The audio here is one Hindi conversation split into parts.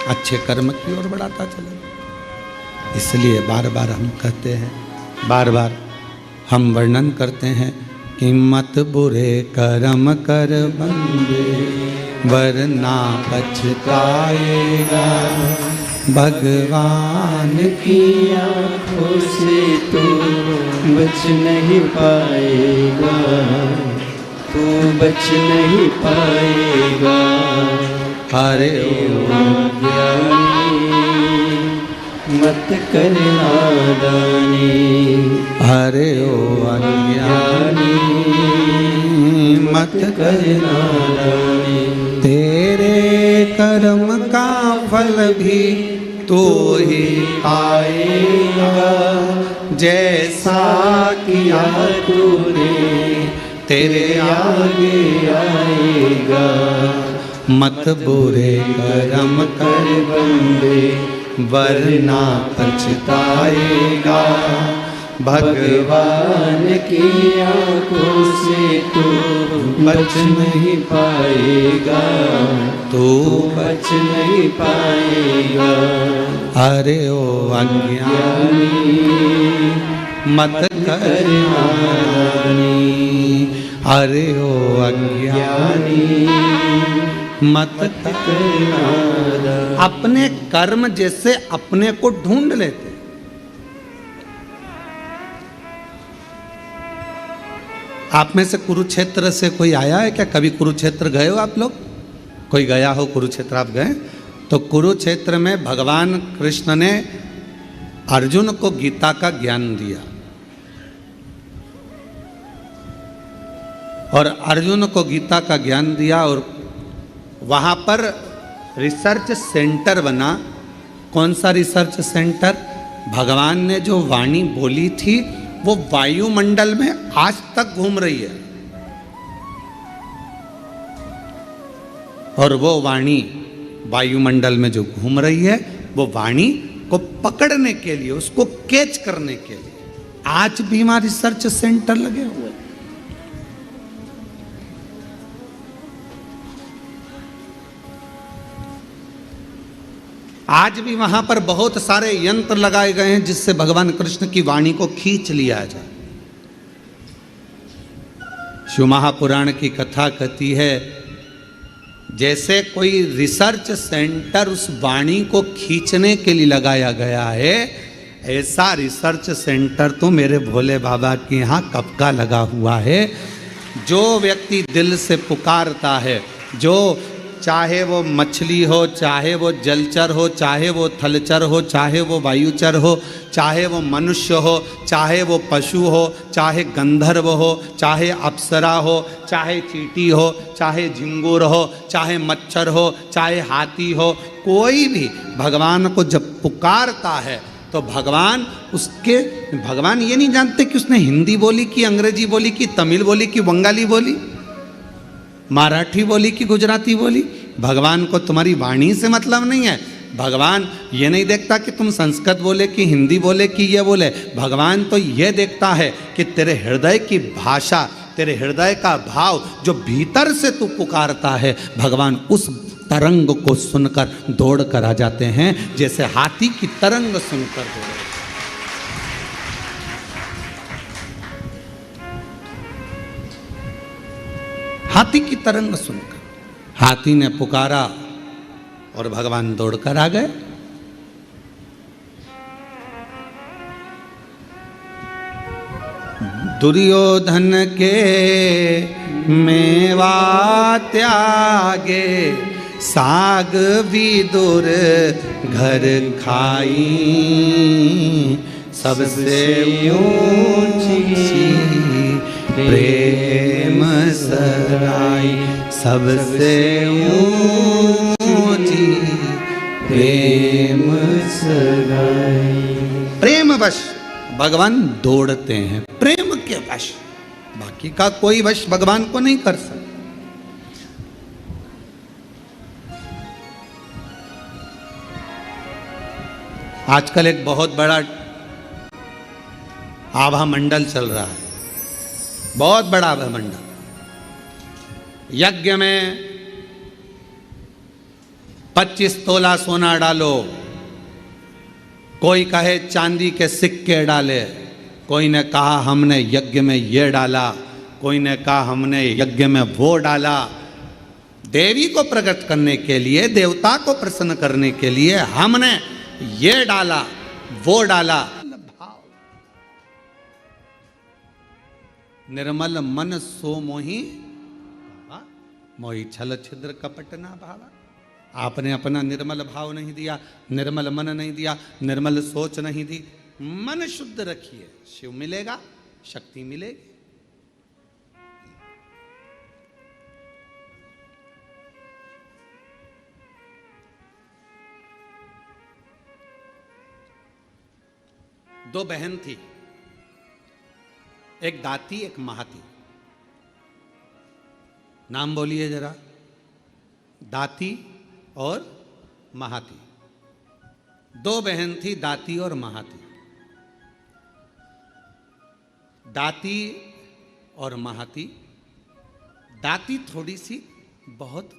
अच्छे कर्म की ओर बढ़ाता चले। इसलिए बार बार हम कहते हैं, बार बार हम वर्णन करते हैं कि मत बुरे कर्म कर बंदे वरना पछताएगा। भगवान की आँखों से तू बच नहीं पाएगा, तू बच नहीं पाएगा। हरे ज्ञानी मत कर नादानी, हरे ओ अज्ञानी मत कर नादानी। तेरे कर्म का फल भी तू ही पाएगा। जैसा किया तूने तेरे आगे आएगा। मत बुरे कर्म कर बंदे वरना पछताएगा। भगवान की आँखों से तू बच नहीं पाएगा, तू बच नहीं पाएगा। अरे ओ अज्ञानी मत कर नादानी। अरे ओ अज्ञानी मत कर नादानी। अपने कर्म जैसे अपने को ढूंढ लेते। आप में से कुरुक्षेत्र से कोई आया है क्या? कभी कुरुक्षेत्र गए हो आप लोग? कोई गया हो कुरुक्षेत्र? आप गए? तो कुरुक्षेत्र में भगवान कृष्ण ने अर्जुन को गीता का ज्ञान दिया और अर्जुन को गीता का ज्ञान दिया और वहाँ पर रिसर्च सेंटर बना। कौन सा रिसर्च सेंटर? भगवान ने जो वाणी बोली थी वो वायुमंडल में आज तक घूम रही है और वो वाणी वायुमंडल में जो घूम रही है वो वाणी को पकड़ने के लिए, उसको कैच करने के लिए आज भी वहां रिसर्च सेंटर लगे हुए हैं। आज भी वहां पर बहुत सारे यंत्र लगाए गए हैं जिससे भगवान कृष्ण की वाणी को खींच लिया जाए। शिव महापुराण की कथा कहती है जैसे कोई रिसर्च सेंटर उस वाणी को खींचने के लिए लगाया गया है, ऐसा रिसर्च सेंटर तो मेरे भोले बाबा के यहाँ कब का लगा हुआ है। जो व्यक्ति दिल से पुकारता है, जो चाहे वो मछली हो, चाहे वो जलचर हो, चाहे वो थलचर हो, चाहे वो वायुचर हो, चाहे वो मनुष्य हो, चाहे वो पशु हो, चाहे गंधर्व हो, चाहे अप्सरा हो, चाहे चींटी हो, चाहे झिंगुर हो, चाहे मच्छर हो, चाहे हाथी हो, कोई भी भगवान को जब पुकारता है तो भगवान ये नहीं जानते कि उसने हिंदी बोली कि अंग्रेजी बोली कि तमिल बोली कि बंगाली बोली, मराठी बोली कि गुजराती बोली। भगवान को तुम्हारी वाणी से मतलब नहीं है। भगवान ये नहीं देखता कि तुम संस्कृत बोले कि हिंदी बोले कि ये बोले। भगवान तो ये देखता है कि तेरे हृदय की भाषा, तेरे हृदय का भाव जो भीतर से तू पुकारता है, भगवान उस तरंग को सुनकर दौड़ कर आ जाते हैं, जैसे हाथी की तरंग सुनकर दौड़। हाथी की तरंग सुनकर हाथी ने पुकारा और भगवान दौड़कर आ गए। दुर्योधन के मेवा त्यागे, साग विदुर घर खाई, सबसे ऊंची प्रेम सगाई, सबसे ऊंची प्रेम सगाई। प्रेम वश भगवान दौड़ते हैं, प्रेम के वश। बाकी का कोई वश भगवान को नहीं कर सकता। आजकल एक बहुत बड़ा आभा मंडल चल रहा है, बहुत बड़ा आभा मंडल। यज्ञ में 25 तोला सोना डालो, कोई कहे चांदी के सिक्के डाले, कोई ने कहा हमने यज्ञ में ये डाला, कोई ने कहा हमने यज्ञ में वो डाला। देवी को प्रकट करने के लिए, देवता को प्रसन्न करने के लिए हमने ये डाला वो डाला। निर्मल मन सो मोही मोही छल छिद्र कपट ना भावा। आपने अपना निर्मल भाव नहीं दिया, निर्मल मन नहीं दिया, निर्मल सोच नहीं दी। मन शुद्ध रखिए, शिव मिलेगा, शक्ति मिलेगी। दो बहन थी, एक दाती एक महाती। नाम बोलिए जरा, दाती और महाती। दो बहन थी, दाती और महाती। दाती और महाती। दाती थोड़ी सी बहुत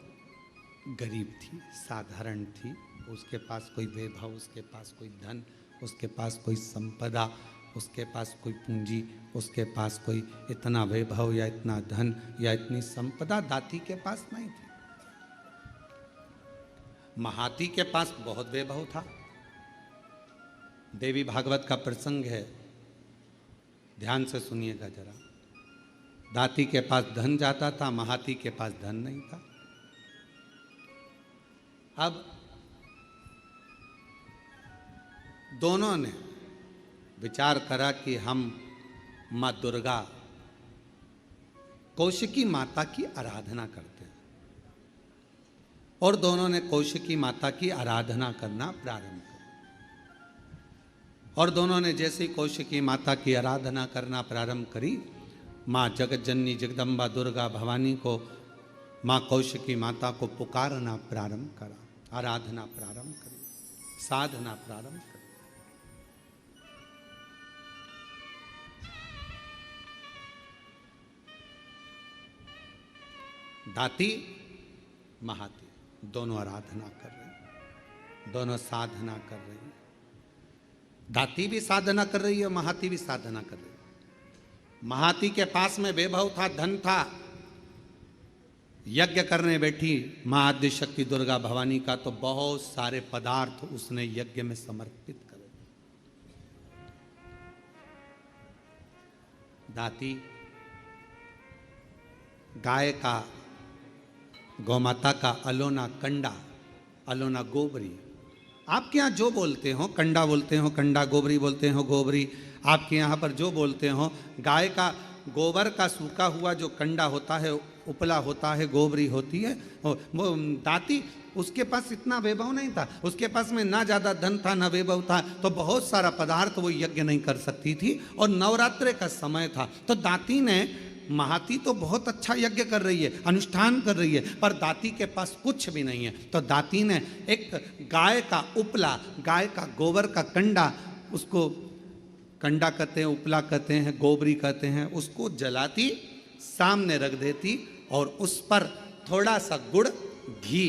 गरीब थी, साधारण थी। उसके पास कोई वैभव, उसके पास कोई धन, उसके पास कोई संपदा, उसके पास कोई पूंजी, उसके पास कोई इतना वैभव या इतना धन या इतनी संपदा दाती के पास नहीं थी। महाती के पास बहुत वैभव था। देवी भागवत का प्रसंग है, ध्यान से सुनिएगा जरा। दाती के पास धन जाता था, महाती के पास धन नहीं था। अब दोनों ने विचार करा कि हम माँ दुर्गा कौशिकी माता की आराधना करते हैं, और दोनों ने कौशिकी माता की आराधना करना प्रारंभ किया। और दोनों ने जैसे ही कौशिकी माता की आराधना करना प्रारंभ करी, माँ जगत जननी जगदम्बा दुर्गा भवानी को, माँ कौशिकी माता को पुकारना प्रारंभ करा, आराधना प्रारंभ करी, साधना प्रारंभ करी। दाती महाती दोनों आराधना कर रहे, दोनों साधना कर रही। दाती भी साधना कर रही है, महाती भी साधना कर रही है। महाती के पास में वैभव था, धन था। यज्ञ करने बैठी मां आद्य शक्ति दुर्गा भवानी का, तो बहुत सारे पदार्थ उसने यज्ञ में समर्पित करे। दाती गाय का, गौमाता का अलोना कंडा, अलोना गोबरी, आपके यहाँ जो बोलते हो, कंडा बोलते हो कंडा, गोबरी बोलते हो गोबरी, आपके यहाँ पर जो बोलते हो, गाय का गोबर का सूखा हुआ जो कंडा होता है, उपला होता है, गोबरी होती है। वो दाती, उसके पास इतना वैभव नहीं था, उसके पास में ना ज़्यादा धन था ना वैभव था, तो बहुत सारा पदार्थ वो यज्ञ नहीं कर सकती थी। और नवरात्रि का समय था, तो दाती ने, महाती तो बहुत अच्छा यज्ञ कर रही है, अनुष्ठान कर रही है, पर दाती के पास कुछ भी नहीं है। तो दाती ने एक गाय का उपला, गाय का गोबर का कंडा, उसको कंडा कहते हैं, उपला कहते हैं, गोबरी कहते हैं, उसको जलाती, सामने रख देती और उस पर थोड़ा सा गुड़ घी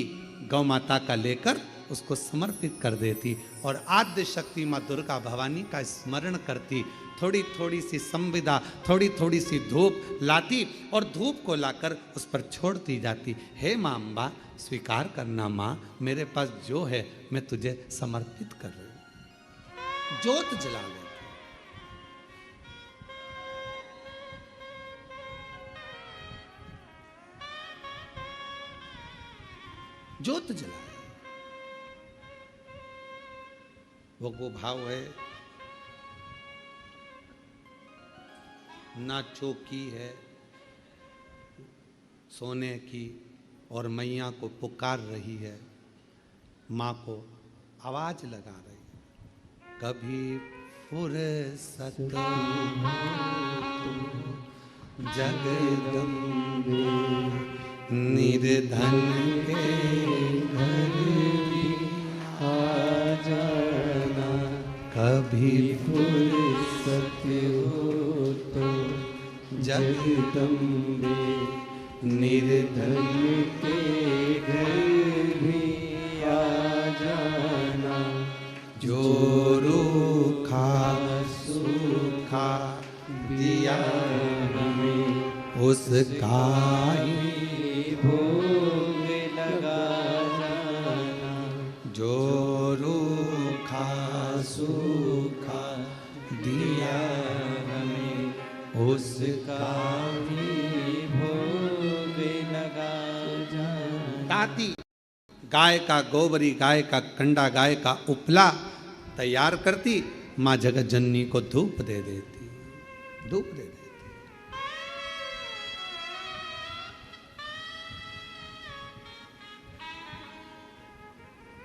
गौ माता का लेकर उसको समर्पित कर देती और आद्य शक्ति माँ दुर्गा भवानी का स्मरण करती। थोड़ी थोड़ी सी संविदा, थोड़ी थोड़ी सी धूप लाती और धूप को लाकर उस पर छोड़ती जाती। हे माँ अम्बा, स्वीकार करना माँ, मेरे पास जो है मैं तुझे समर्पित कर रही हूँ। ज्योत जला लेती। ज्योत जला, वो भाव है ना, चौकी है सोने की और मैया को पुकार रही है, माँ को आवाज लगा रही है। कभी फुर्सत जगदम्बे निर्धन के घर भी आ जाना, कभी फुर्सत हो तो जगदम्बे निर्धन के घर भी आ जो रूखा सूखा दिया हमें उसका ही भोग लगा जाना। जो रूखा सूखा दिया हमें उसका भी भोग लगा जाना। दाती गाय का गोबरी, गाय का कंडा, गाय का उपला तैयार करती, माँ जगत जननी को धूप दे देती, धूप दे देती।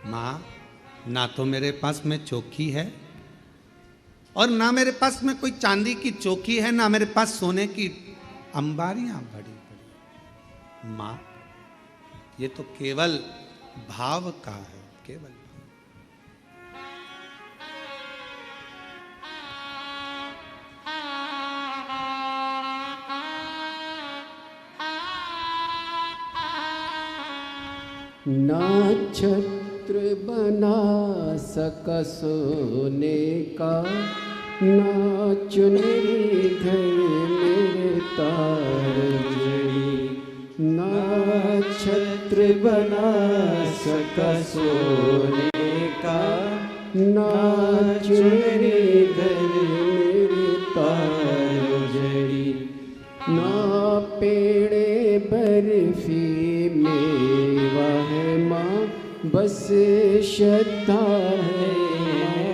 माँ, ना तो मेरे पास में चौकी है और ना मेरे पास में कोई चांदी की चौकी है, ना मेरे पास सोने की अंबारियां बड़ी बड़ी। माँ, ये तो केवल भाव का है, केवल। ना छत्र बना सका सोने का, ना चुनरी घर मेरे तार जड़ी। ना छत्र बना सका सोने का, ना चुनरी घर मेरे तार जड़ी। ना पेड़े बर्फी मेवा है माँ, बस श्रद्धा है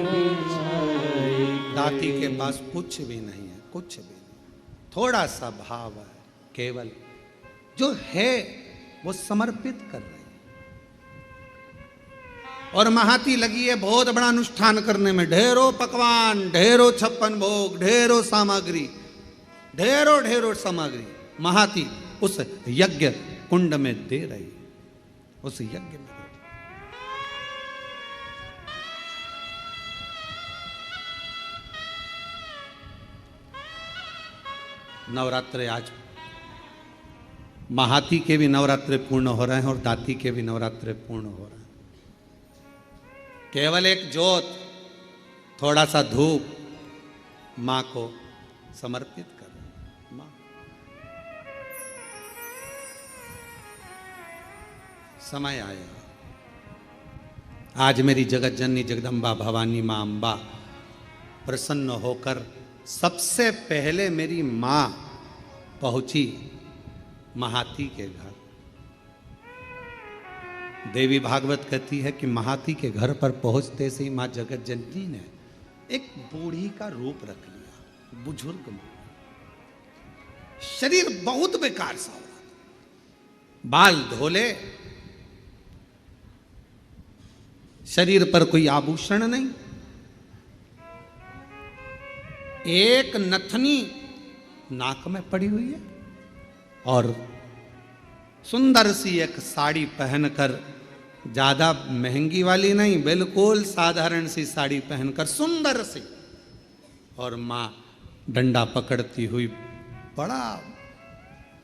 बिछाई। दाती के पास कुछ भी नहीं है, कुछ भी नहीं, थोड़ा सा भाव है, केवल जो है वो समर्पित कर रहे हैं। और महाती लगी है बहुत बड़ा अनुष्ठान करने में, ढेरों पकवान, ढेरों 56 भोग, ढेरों सामग्री, ढेरों ढेरों सामग्री महाती उस यज्ञ कुंड में दे रही, उस यज्ञ में दे रही। नवरात्रे आज महाती के भी नवरात्रे पूर्ण हो रहे हैं और दाती के भी नवरात्रे पूर्ण हो रहे हैं। केवल एक ज्योत, थोड़ा सा धूप मां को समर्पित कर रहे हैं। मां, समय आया, आज मेरी जगत जननी जगदम्बा भवानी मां अम्बा प्रसन्न होकर सबसे पहले मेरी मां पहुंची महाती के घर। देवी भागवत कहती है कि महाती के घर पर पहुंचते से ही मां जगत जननी ने एक बूढ़ी का रूप रख लिया, बुजुर्ग मां। शरीर बहुत बेकार सा हो रहा, बाल धोले, शरीर पर कोई आभूषण नहीं, एक नथनी नाक में पड़ी हुई है और सुंदर सी एक साड़ी पहनकर, ज्यादा महंगी वाली नहीं, बिल्कुल साधारण सी साड़ी पहनकर सुंदर सी, और मां डंडा पकड़ती हुई बड़ा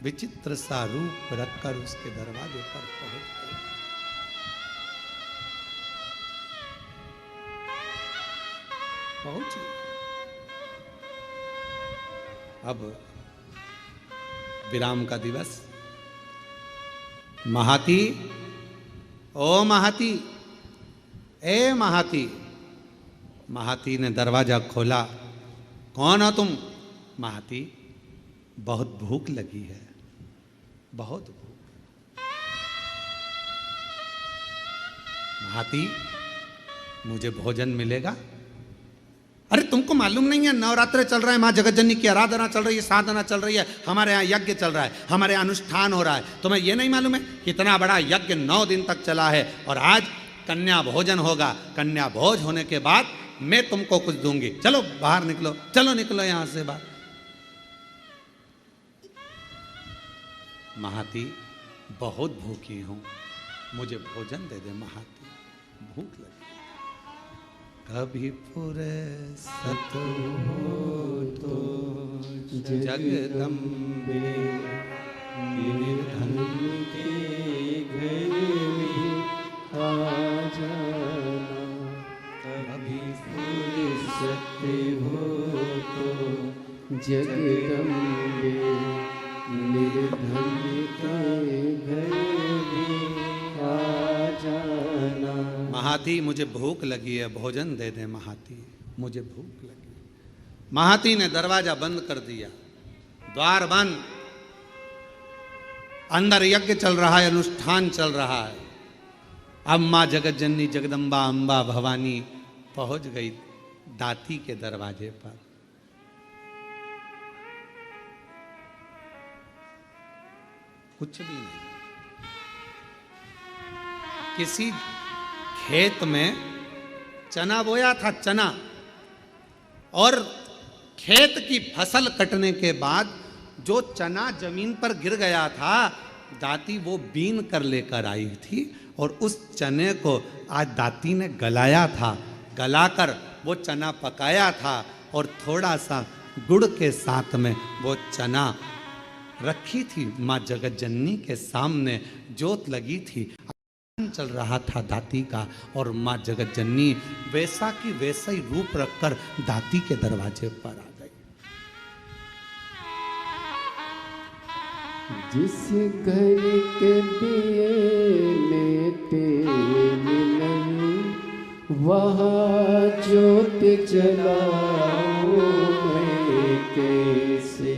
विचित्र सा रूप रखकर उसके दरवाजे पर पहुंच गई। पहुंची। अब विराम का दिवस। महाती, ओ महाती, ए महाती। महाती ने दरवाजा खोला, कौन हो तुम? महाती, बहुत भूख लगी है, बहुत भूख। महाती, मुझे भोजन मिलेगा? अरे तुमको मालूम नहीं है नवरात्र चल रहा है, माँ जगत जननी की आराधना चल रही है, साधना चल रही है, हमारे यहाँ यज्ञ चल रहा है, हमारे यहाँ अनुष्ठान हो रहा है। तुम्हें ये नहीं मालूम है कितना बड़ा यज्ञ 9 दिन तक चला है और आज कन्या भोजन होगा। कन्या भोज होने के बाद मैं तुमको कुछ दूंगी। चलो बाहर निकलो, चलो निकलो यहां से बाहर। महाती, बहुत भूखी हूं, मुझे भोजन दे दे महाती, भूख लगी। कभी फुर्सत हो तो जगदम्बे निर्धन के घर में आ जाना। कभी जगदम्बे निर्धन के घर भी आ जाना। महाती मुझे भूख लगी है, भोजन दे दे महाती, मुझे भूख लगी। महाती ने दरवाजा बंद कर दिया, द्वार बंद। अंदर यज्ञ चल रहा है, अनुष्ठान चल रहा है। अब मां जगत जननी जगदम्बा अंबा भवानी पहुंच गई दाती के दरवाजे पर। कुछ भी नहीं, किसी खेत में चना बोया था, चना, और खेत की फसल कटने के बाद जो चना जमीन पर गिर गया था, दाती वो बीन कर लेकर आई थी और उस चने को आज दाती ने गलाया था। गलाकर वो चना पकाया था और थोड़ा सा गुड़ के साथ में वो चना रखी थी माँ जगत जननी के सामने। जोत लगी थी, चल रहा था दाती का, और माँ जगत जननी वैसा की वैसा ही रूप रखकर दाती के दरवाजे पर आ गई। जिस घर के दिए में तेल नहीं, वहाँ ज्योत जलाऊं मैं कैसे।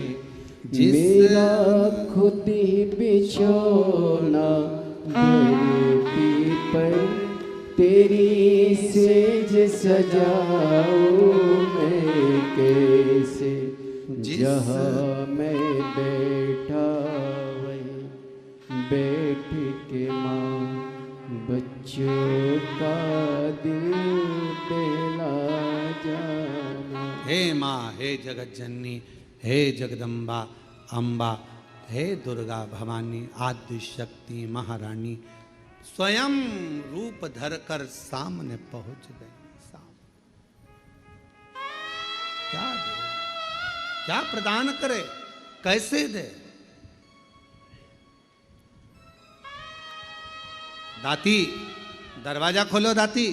मेरा खुद ही बिछौना धरती पर, तेरी सेज सजाऊं मैं कैसे। जहाँ मैं बैठा वहीं बैठ के माँ बच्चों का दिल बहला जाना। हे माँ, हे जगत जननी, हे जगदम्बा अम्बा, हे दुर्गा भवानी, आदि शक्ति महारानी स्वयं रूप धरकर सामने पहुंच गई। क्या दे, क्या प्रदान करे, कैसे दे। दाती दरवाजा खोलो, दाती,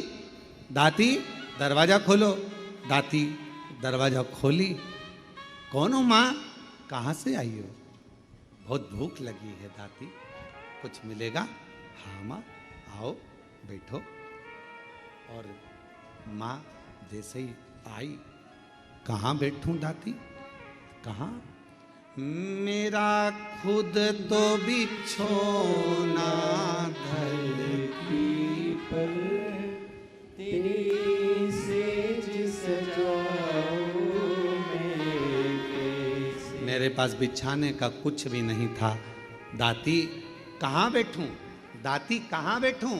दाती दरवाजा खोलो। दाती दरवाजा खोली। कौन हो माँ, कहाँ से आई हो? बहुत भूख लगी है दाती, कुछ मिलेगा? हाँ माँ, आओ बैठो। और माँ जैसे ही आई, कहाँ बैठूं दाती, कहाँ? मेरा खुद तो बिछोना धरती पर, तेरी सेज सजाऊं मैं कैसे। मेरे पास बिछाने का कुछ भी नहीं था। दाती कहाँ बैठूं, दाती कहाँ बैठूं?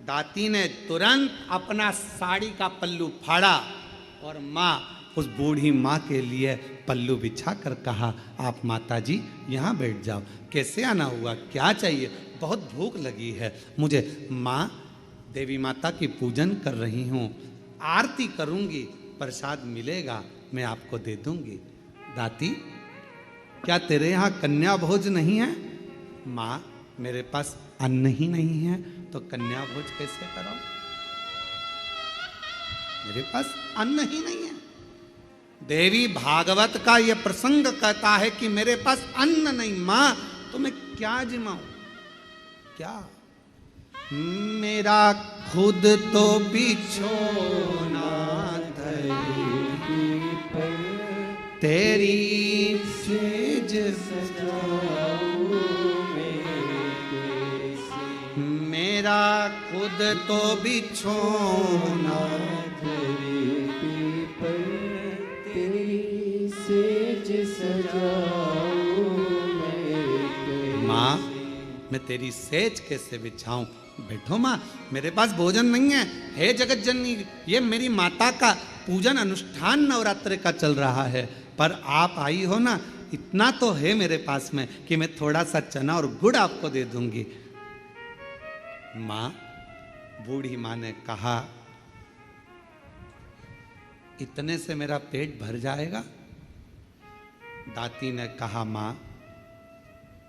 दाती ने तुरंत अपना साड़ी का पल्लू फाड़ा और माँ, उस बूढ़ी माँ के लिए पल्लू बिछा कर कहा, आप माता जी यहाँ बैठ जाओ। कैसे आना हुआ, क्या चाहिए? बहुत भूख लगी है मुझे। माँ, देवी माता की पूजन कर रही हूँ, आरती करूँगी, प्रसाद मिलेगा मैं आपको दे दूँगी। दाती, क्या तेरे यहाँ कन्या भोज नहीं है? माँ, मेरे पास अन्न ही नहीं है तो कन्या भोज कैसे कराऊं? मेरे पास अन्न ही नहीं है। देवी भागवत का यह प्रसंग कहता है कि मेरे पास अन्न नहीं। माँ, तो मैं क्या जिमाऊं, क्या? मेरा खुद तो बिछोना धरती पर, तेरी सेज सजाऊं मैं कैसे। मेरा खुद तो बिछोना धरती पर, तेरी सेज सजाऊं मैं कैसे। माँ, मैं तेरी सेज कैसे बिछाऊं? बैठो माँ, मेरे पास भोजन नहीं है। हे जगत जननी, ये मेरी माता का पूजन अनुष्ठान नवरात्रि का चल रहा है, पर आप आई हो ना, इतना तो है मेरे पास में कि मैं थोड़ा सा चना और गुड़ आपको दे दूंगी। माँ, बूढ़ी माँ ने कहा, इतने से मेरा पेट भर जाएगा? दाती ने कहा, माँ,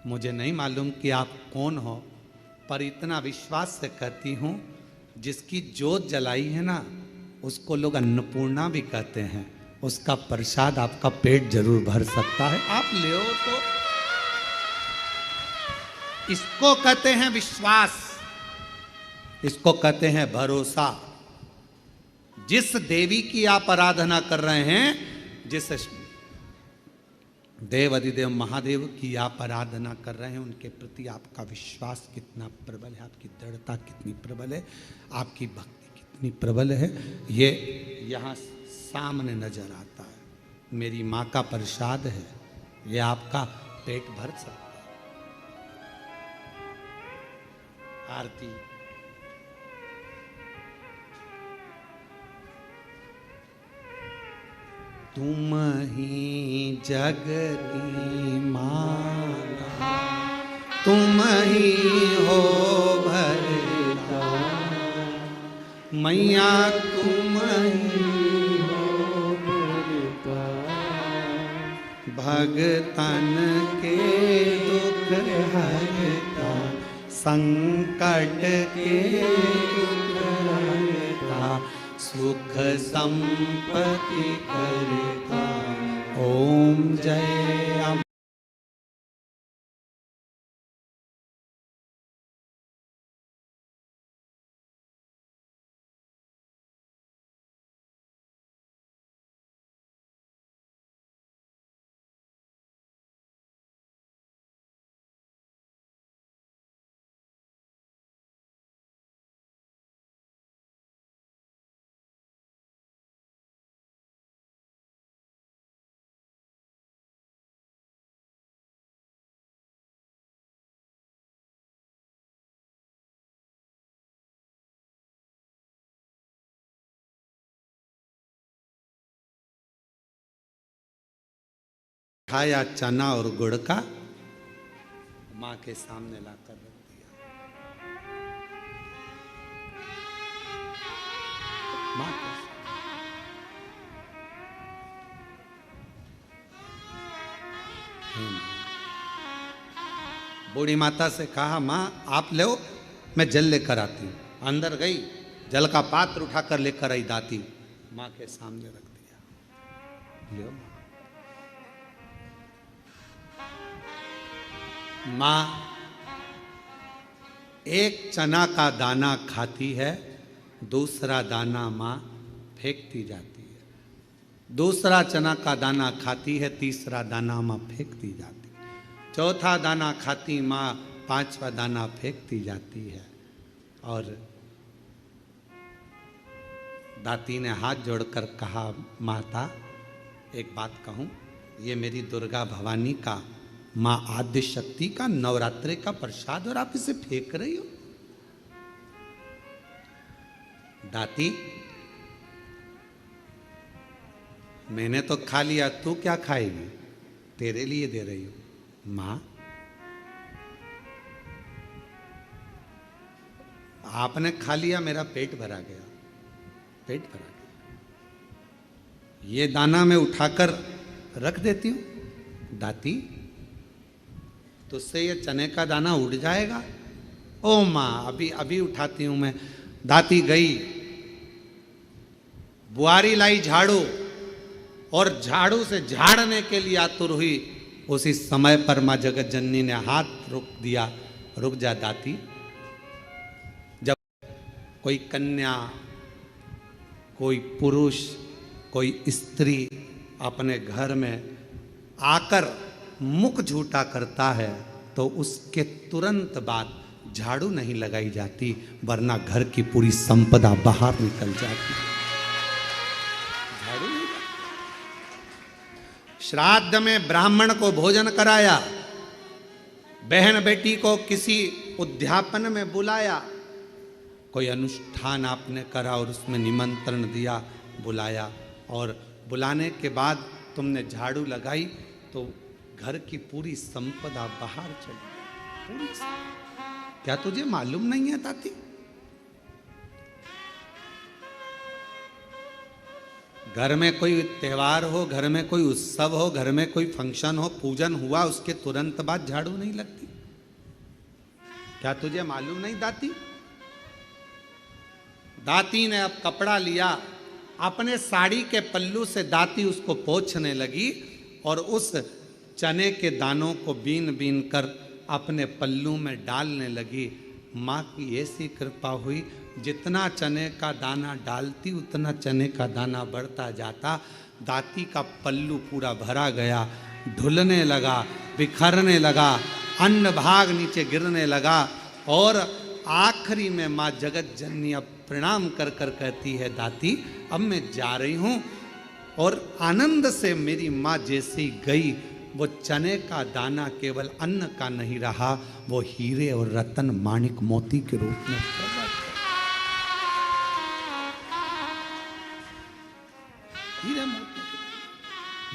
मुझे नहीं मालूम कि आप कौन हो, पर इतना विश्वास से कहती हूँ, जिसकी जोत जलाई है ना, उसको लोग अन्नपूर्णा भी कहते हैं। उसका प्रसाद आपका पेट जरूर भर सकता है। आप ले तो इसको कहते हैं विश्वास, इसको कहते हैं भरोसा। जिस देवी की आप आराधना कर रहे हैं, जिस देव अधिदेव महादेव की आप आराधना कर रहे हैं, उनके प्रति आपका विश्वास कितना प्रबल है, आपकी दृढ़ता कितनी प्रबल है, आपकी भक्ति कितनी प्रबल है, ये यहाँ सामने नजर आता है। मेरी माँ का प्रसाद है, ये आपका पेट भर सकता है। आरती। तुम ही जग की माला, तुम ही हो भरता, मैया तुम ही हो भरता, भगतन के दुख हरता, संकट के दुख हरता, सुख संपत्ति करता। ओम जय अम्बे। खाया चना और गुड़ का, माँ के सामने लाकर रख दिया। माँ के बूढ़ी माता से कहा, माँ आप ले, मैं जल लेकर आती हूँ। अंदर गई, जल का पात्र उठाकर लेकर आई दाती, माँ के सामने रख दिया। लो माँ एक चना का दाना खाती है, दूसरा दाना माँ फेंकती जाती है। दूसरा चना का दाना खाती है, तीसरा दाना माँ फेंकती जाती है। चौथा दाना खाती माँ, पांचवा दाना फेंकती जाती है। और दाती ने हाथ जोड़कर कहा, माता एक बात कहूँ, ये मेरी दुर्गा भवानी का, माँ आद्य शक्ति का नवरात्रि का प्रसाद, और आप इसे फेंक रही हो। दाती मैंने तो खा लिया, तू क्या खाएगी, तेरे लिए दे रही हूं। माँ आपने खा लिया, मेरा पेट भरा गया, पेट भरा गया, ये दाना मैं उठाकर रख देती हूं। दाती तो उससे ये चने का दाना उड़ जाएगा। ओ माँ अभी अभी उठाती हूं मैं। दाती गई, बुआरी लाई झाड़ू, और झाड़ू से झाड़ने के लिए आतुर हुई। उसी समय पर माँ जगत जननी ने हाथ रोक दिया, रुक जा दाती। जब कोई कन्या, कोई पुरुष, कोई स्त्री अपने घर में आकर मुख झूठा करता है, तो उसके तुरंत बाद झाड़ू नहीं लगाई जाती, वरना घर की पूरी संपदा बाहर निकल जाती। झाड़ू नहीं। श्राद्ध में ब्राह्मण को भोजन कराया, बहन बेटी को किसी उद्यापन में बुलाया, कोई अनुष्ठान आपने करा और उसमें निमंत्रण दिया, बुलाया, और बुलाने के बाद तुमने झाड़ू लगाई तो घर की पूरी संपदा बाहर चली। पूरी क्या तुझे मालूम नहीं है ताती? घर में कोई त्योहार हो, घर में कोई उत्सव हो, घर में कोई फंक्शन हो, पूजन हुआ, उसके तुरंत बाद झाड़ू नहीं लगती। क्या तुझे मालूम नहीं दाती? दाती ने अब कपड़ा लिया अपने साड़ी के पल्लू से दाती उसको पोंछने लगी और उस चने के दानों को बीन बीन कर अपने पल्लू में डालने लगी। माँ की ऐसी कृपा हुई, जितना चने का दाना डालती उतना चने का दाना बढ़ता जाता। दाती का पल्लू पूरा भरा गया, ढुलने लगा, बिखरने लगा, अन्न भाग नीचे गिरने लगा। और आखिरी में माँ जगत जननी अब प्रणाम कर कर कहती है, दाती अब मैं जा रही हूँ। और आनंद से मेरी माँ जैसी गई, वो चने का दाना केवल अन्न का नहीं रहा, वो हीरे और रतन माणिक मोती के रूप में प्रकट। हीरे मोती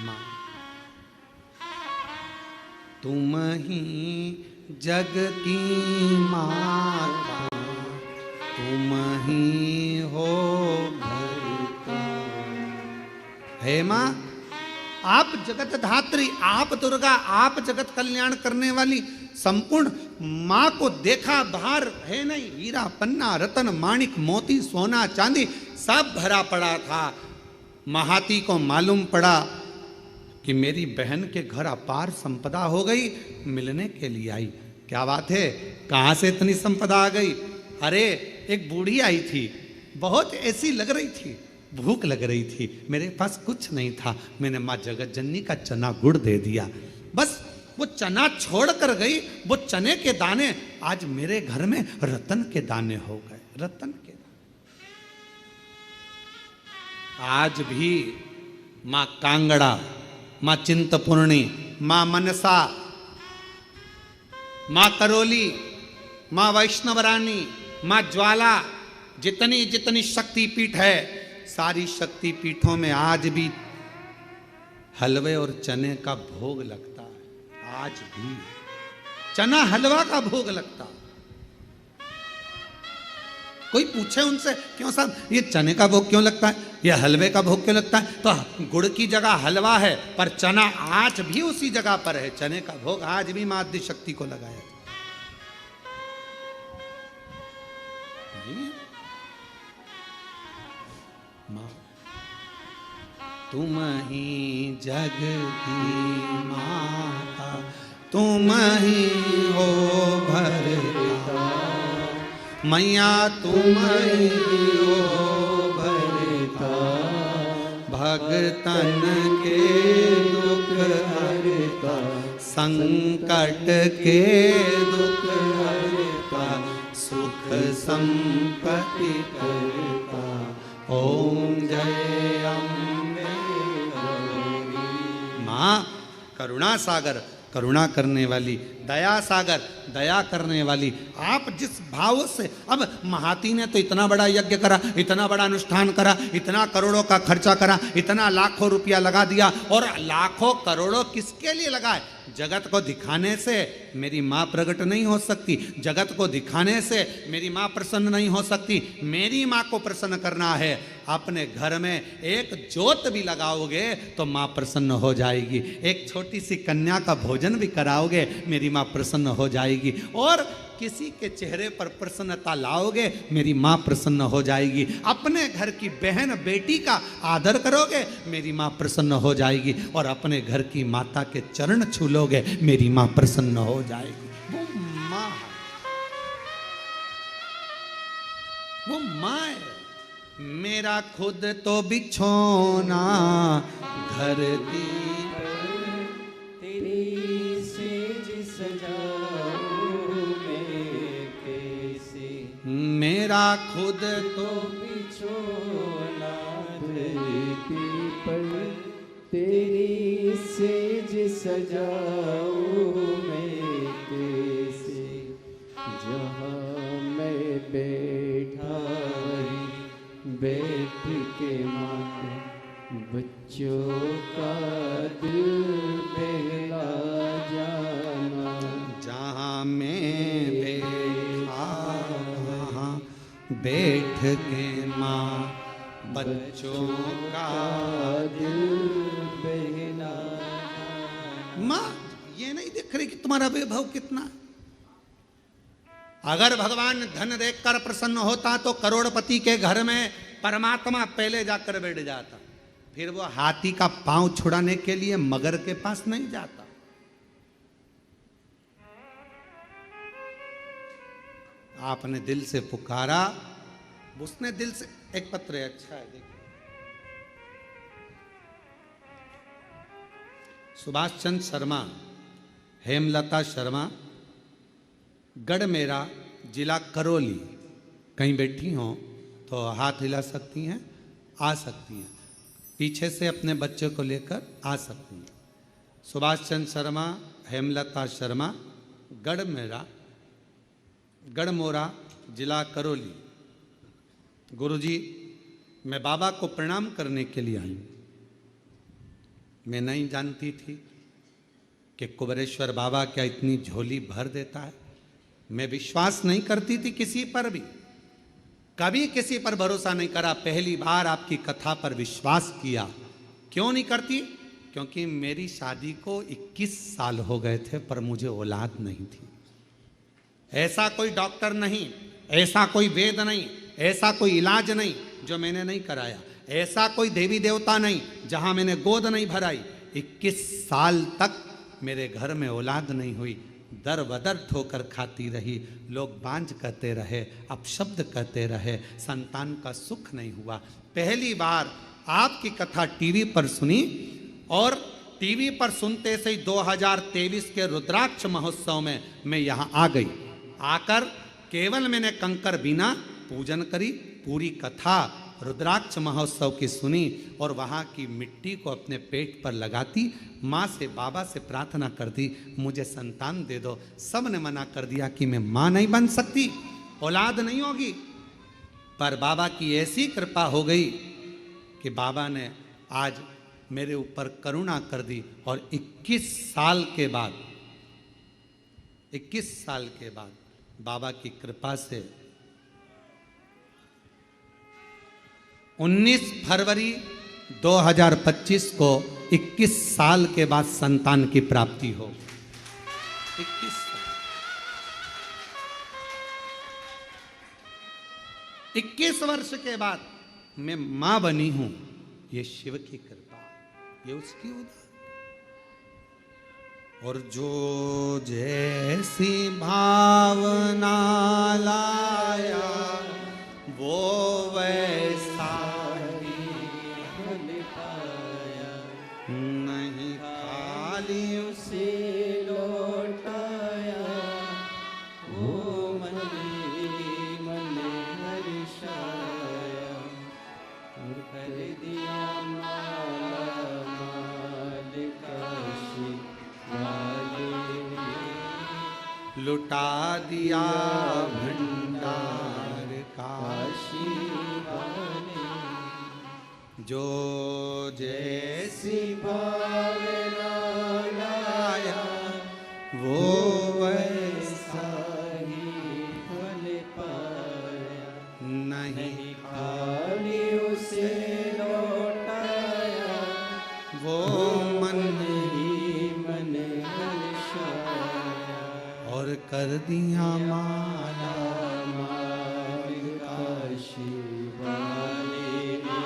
माँ, तुम ही जग की माता, तुम ही हो घर का। हे माँ, आप जगत धात्री, आप दुर्गा, आप जगत कल्याण करने वाली संपूर्ण माँ को देखा, बाहर है नहीं, हीरा पन्ना रतन माणिक मोती सोना चांदी सब भरा पड़ा था। महाती को मालूम पड़ा कि मेरी बहन के घर अपार संपदा हो गई, मिलने के लिए आई। क्या बात है, कहाँ से इतनी संपदा आ गई? अरे एक बूढ़ी आई थी, बहुत ऐसी लग रही थी, भूख लग रही थी, मेरे पास कुछ नहीं था, मैंने माँ जगत जननी का चना गुड़ दे दिया। बस वो चना छोड़ कर गई, वो चने के दाने आज मेरे घर में रतन के दाने हो गए, रतन के दाने। आज भी माँ कांगड़ा, माँ चिंतपूर्णी, माँ मनसा, माँ करोली, माँ वैष्णवरानी, माँ ज्वाला, जितनी जितनी शक्तिपीठ है, सारी शक्तिपीठों में आज भी हलवे और चने का भोग लगता है। आज भी चना हलवा का भोग लगता है। कोई पूछे उनसे, क्यों साहब ये चने का भोग क्यों लगता है, ये हलवे का भोग क्यों लगता है, तो गुड़ की जगह हलवा है, पर चना आज भी उसी जगह पर है। चने का भोग आज भी मां आदि शक्ति को लगाया है। मां, तुम ही जग की माता, तुम ही हो भरता, मैया तुम ही हो भरता, भगतन के दुख हरता, संकट के दुख हरता, सुख संपत्ति करता। ओम जय अम्बे गौरी। माँ करुणा सागर, करुणा करने वाली, दया सागर, दया करने वाली। आप जिस भाव से, अब महाती ने तो इतना बड़ा यज्ञ करा, इतना बड़ा अनुष्ठान करा, इतना करोड़ों का खर्चा करा, इतना लाखों रुपया लगा दिया, और लाखों करोड़ों किसके लिए लगाए? जगत को दिखाने से मेरी माँ प्रकट नहीं हो सकती, जगत को दिखाने से मेरी माँ प्रसन्न नहीं हो सकती। मेरी माँ को प्रसन्न करना है, अपने घर में एक ज्योत भी लगाओगे तो माँ प्रसन्न हो जाएगी। एक छोटी सी कन्या का भोजन भी कराओगे, मेरी माँ प्रसन्न हो जाएगी। और किसी के चेहरे पर प्रसन्नता लाओगे, मेरी माँ प्रसन्न हो जाएगी। अपने घर की बहन बेटी का आदर करोगे, मेरी माँ प्रसन्न हो जाएगी। और अपने घर की माता के चरण छू लोगे, मेरी माँ प्रसन्न हो जाएगी। वो माँ, वो माँ है। मेरा खुद तो बिछोना धरती पर, तेरी सेज सजाऊं मैं कैसे, मेरा खुद तो बिछोना धरती पर, तेरी सेज सजाऊं मैं कैसे, जहाँ मैं बैठा बैठ के माँ बच्चों का दिल बहला जाना, जहाँ मैं बैठा बैठ के माँ बच्चों का दिल बहला। माँ ये नहीं देख रही कि तुम्हारा वैभव कितना। अगर भगवान धन देखकर प्रसन्न होता तो करोड़पति के घर में परमात्मा पहले जाकर बैठ जाता, फिर वो हाथी का पांव छुड़ाने के लिए मगर के पास नहीं जाता। आपने दिल से पुकारा, उसने दिल से, एक पत्र है, अच्छा है, देखिए। सुभाष चंद्र शर्मा, हेमलता शर्मा, गढ़मेरा, जिला करौली। कहीं बैठी हो तो हाथ हिला सकती हैं, आ सकती हैं, पीछे से अपने बच्चे को लेकर आ सकती हैं। सुभाष चंद्र शर्मा, हेमलता शर्मा, गढ़मेरा, गढ़मोरा, जिला करौली। गुरुजी, मैं बाबा को प्रणाम करने के लिए आई। मैं नहीं जानती थी कि कुबेरेश्वर बाबा क्या इतनी झोली भर देता है। मैं विश्वास नहीं करती थी किसी पर भी, कभी किसी पर भरोसा नहीं करा। पहली बार आपकी कथा पर विश्वास किया। क्यों नहीं करती? क्योंकि मेरी शादी को 21 साल हो गए थे, पर मुझे औलाद नहीं थी। ऐसा कोई डॉक्टर नहीं, ऐसा कोई वेद नहीं, ऐसा कोई इलाज नहीं जो मैंने नहीं कराया, ऐसा कोई देवी देवता नहीं जहां मैंने गोद नहीं भराई। 21 साल तक मेरे घर में औलाद नहीं हुई, दर बदर ठोकर खाती रही, लोग बांझ कहते रहे, अपशब्द कहते रहे, संतान का सुख नहीं हुआ। पहली बार आपकी कथा टीवी पर सुनी, और टीवी पर सुनते से ही 2023 के रुद्राक्ष महोत्सव में मैं यहाँ आ गई। आकर केवल मैंने कंकर बीना पूजन करी, पूरी कथा रुद्राक्ष महोत्सव की सुनी, और वहाँ की मिट्टी को अपने पेट पर लगाती, माँ से, बाबा से प्रार्थना करती, मुझे संतान दे दो। सब ने मना कर दिया कि मैं माँ नहीं बन सकती, औलाद नहीं होगी। पर बाबा की ऐसी कृपा हो गई कि बाबा ने आज मेरे ऊपर करुणा कर दी, और 21 साल के बाद, 21 साल के बाद बाबा की कृपा से 19 फरवरी 2025 को 21 साल के बाद संतान की प्राप्ति हो। 21 साल, 21 वर्ष के बाद मैं मां बनी हूं। ये शिव की कृपा, ये उसकी उदार। और जो जैसी भावना लाया वो वैसा ही फल पाया, नहीं, खाली उसे लौटाया, वो मन मन हर्षाया, और कर दिया माला माल काशी वाले ने, लुटा दिया भंडार का काशी वाले। जो जैसी भावना लाया वो वैसा साही फल पाया, नहीं, खाली उसे लौटाया, वो मन ही मन हर्षाया, और कर दिया माला माल काशी वाले ने,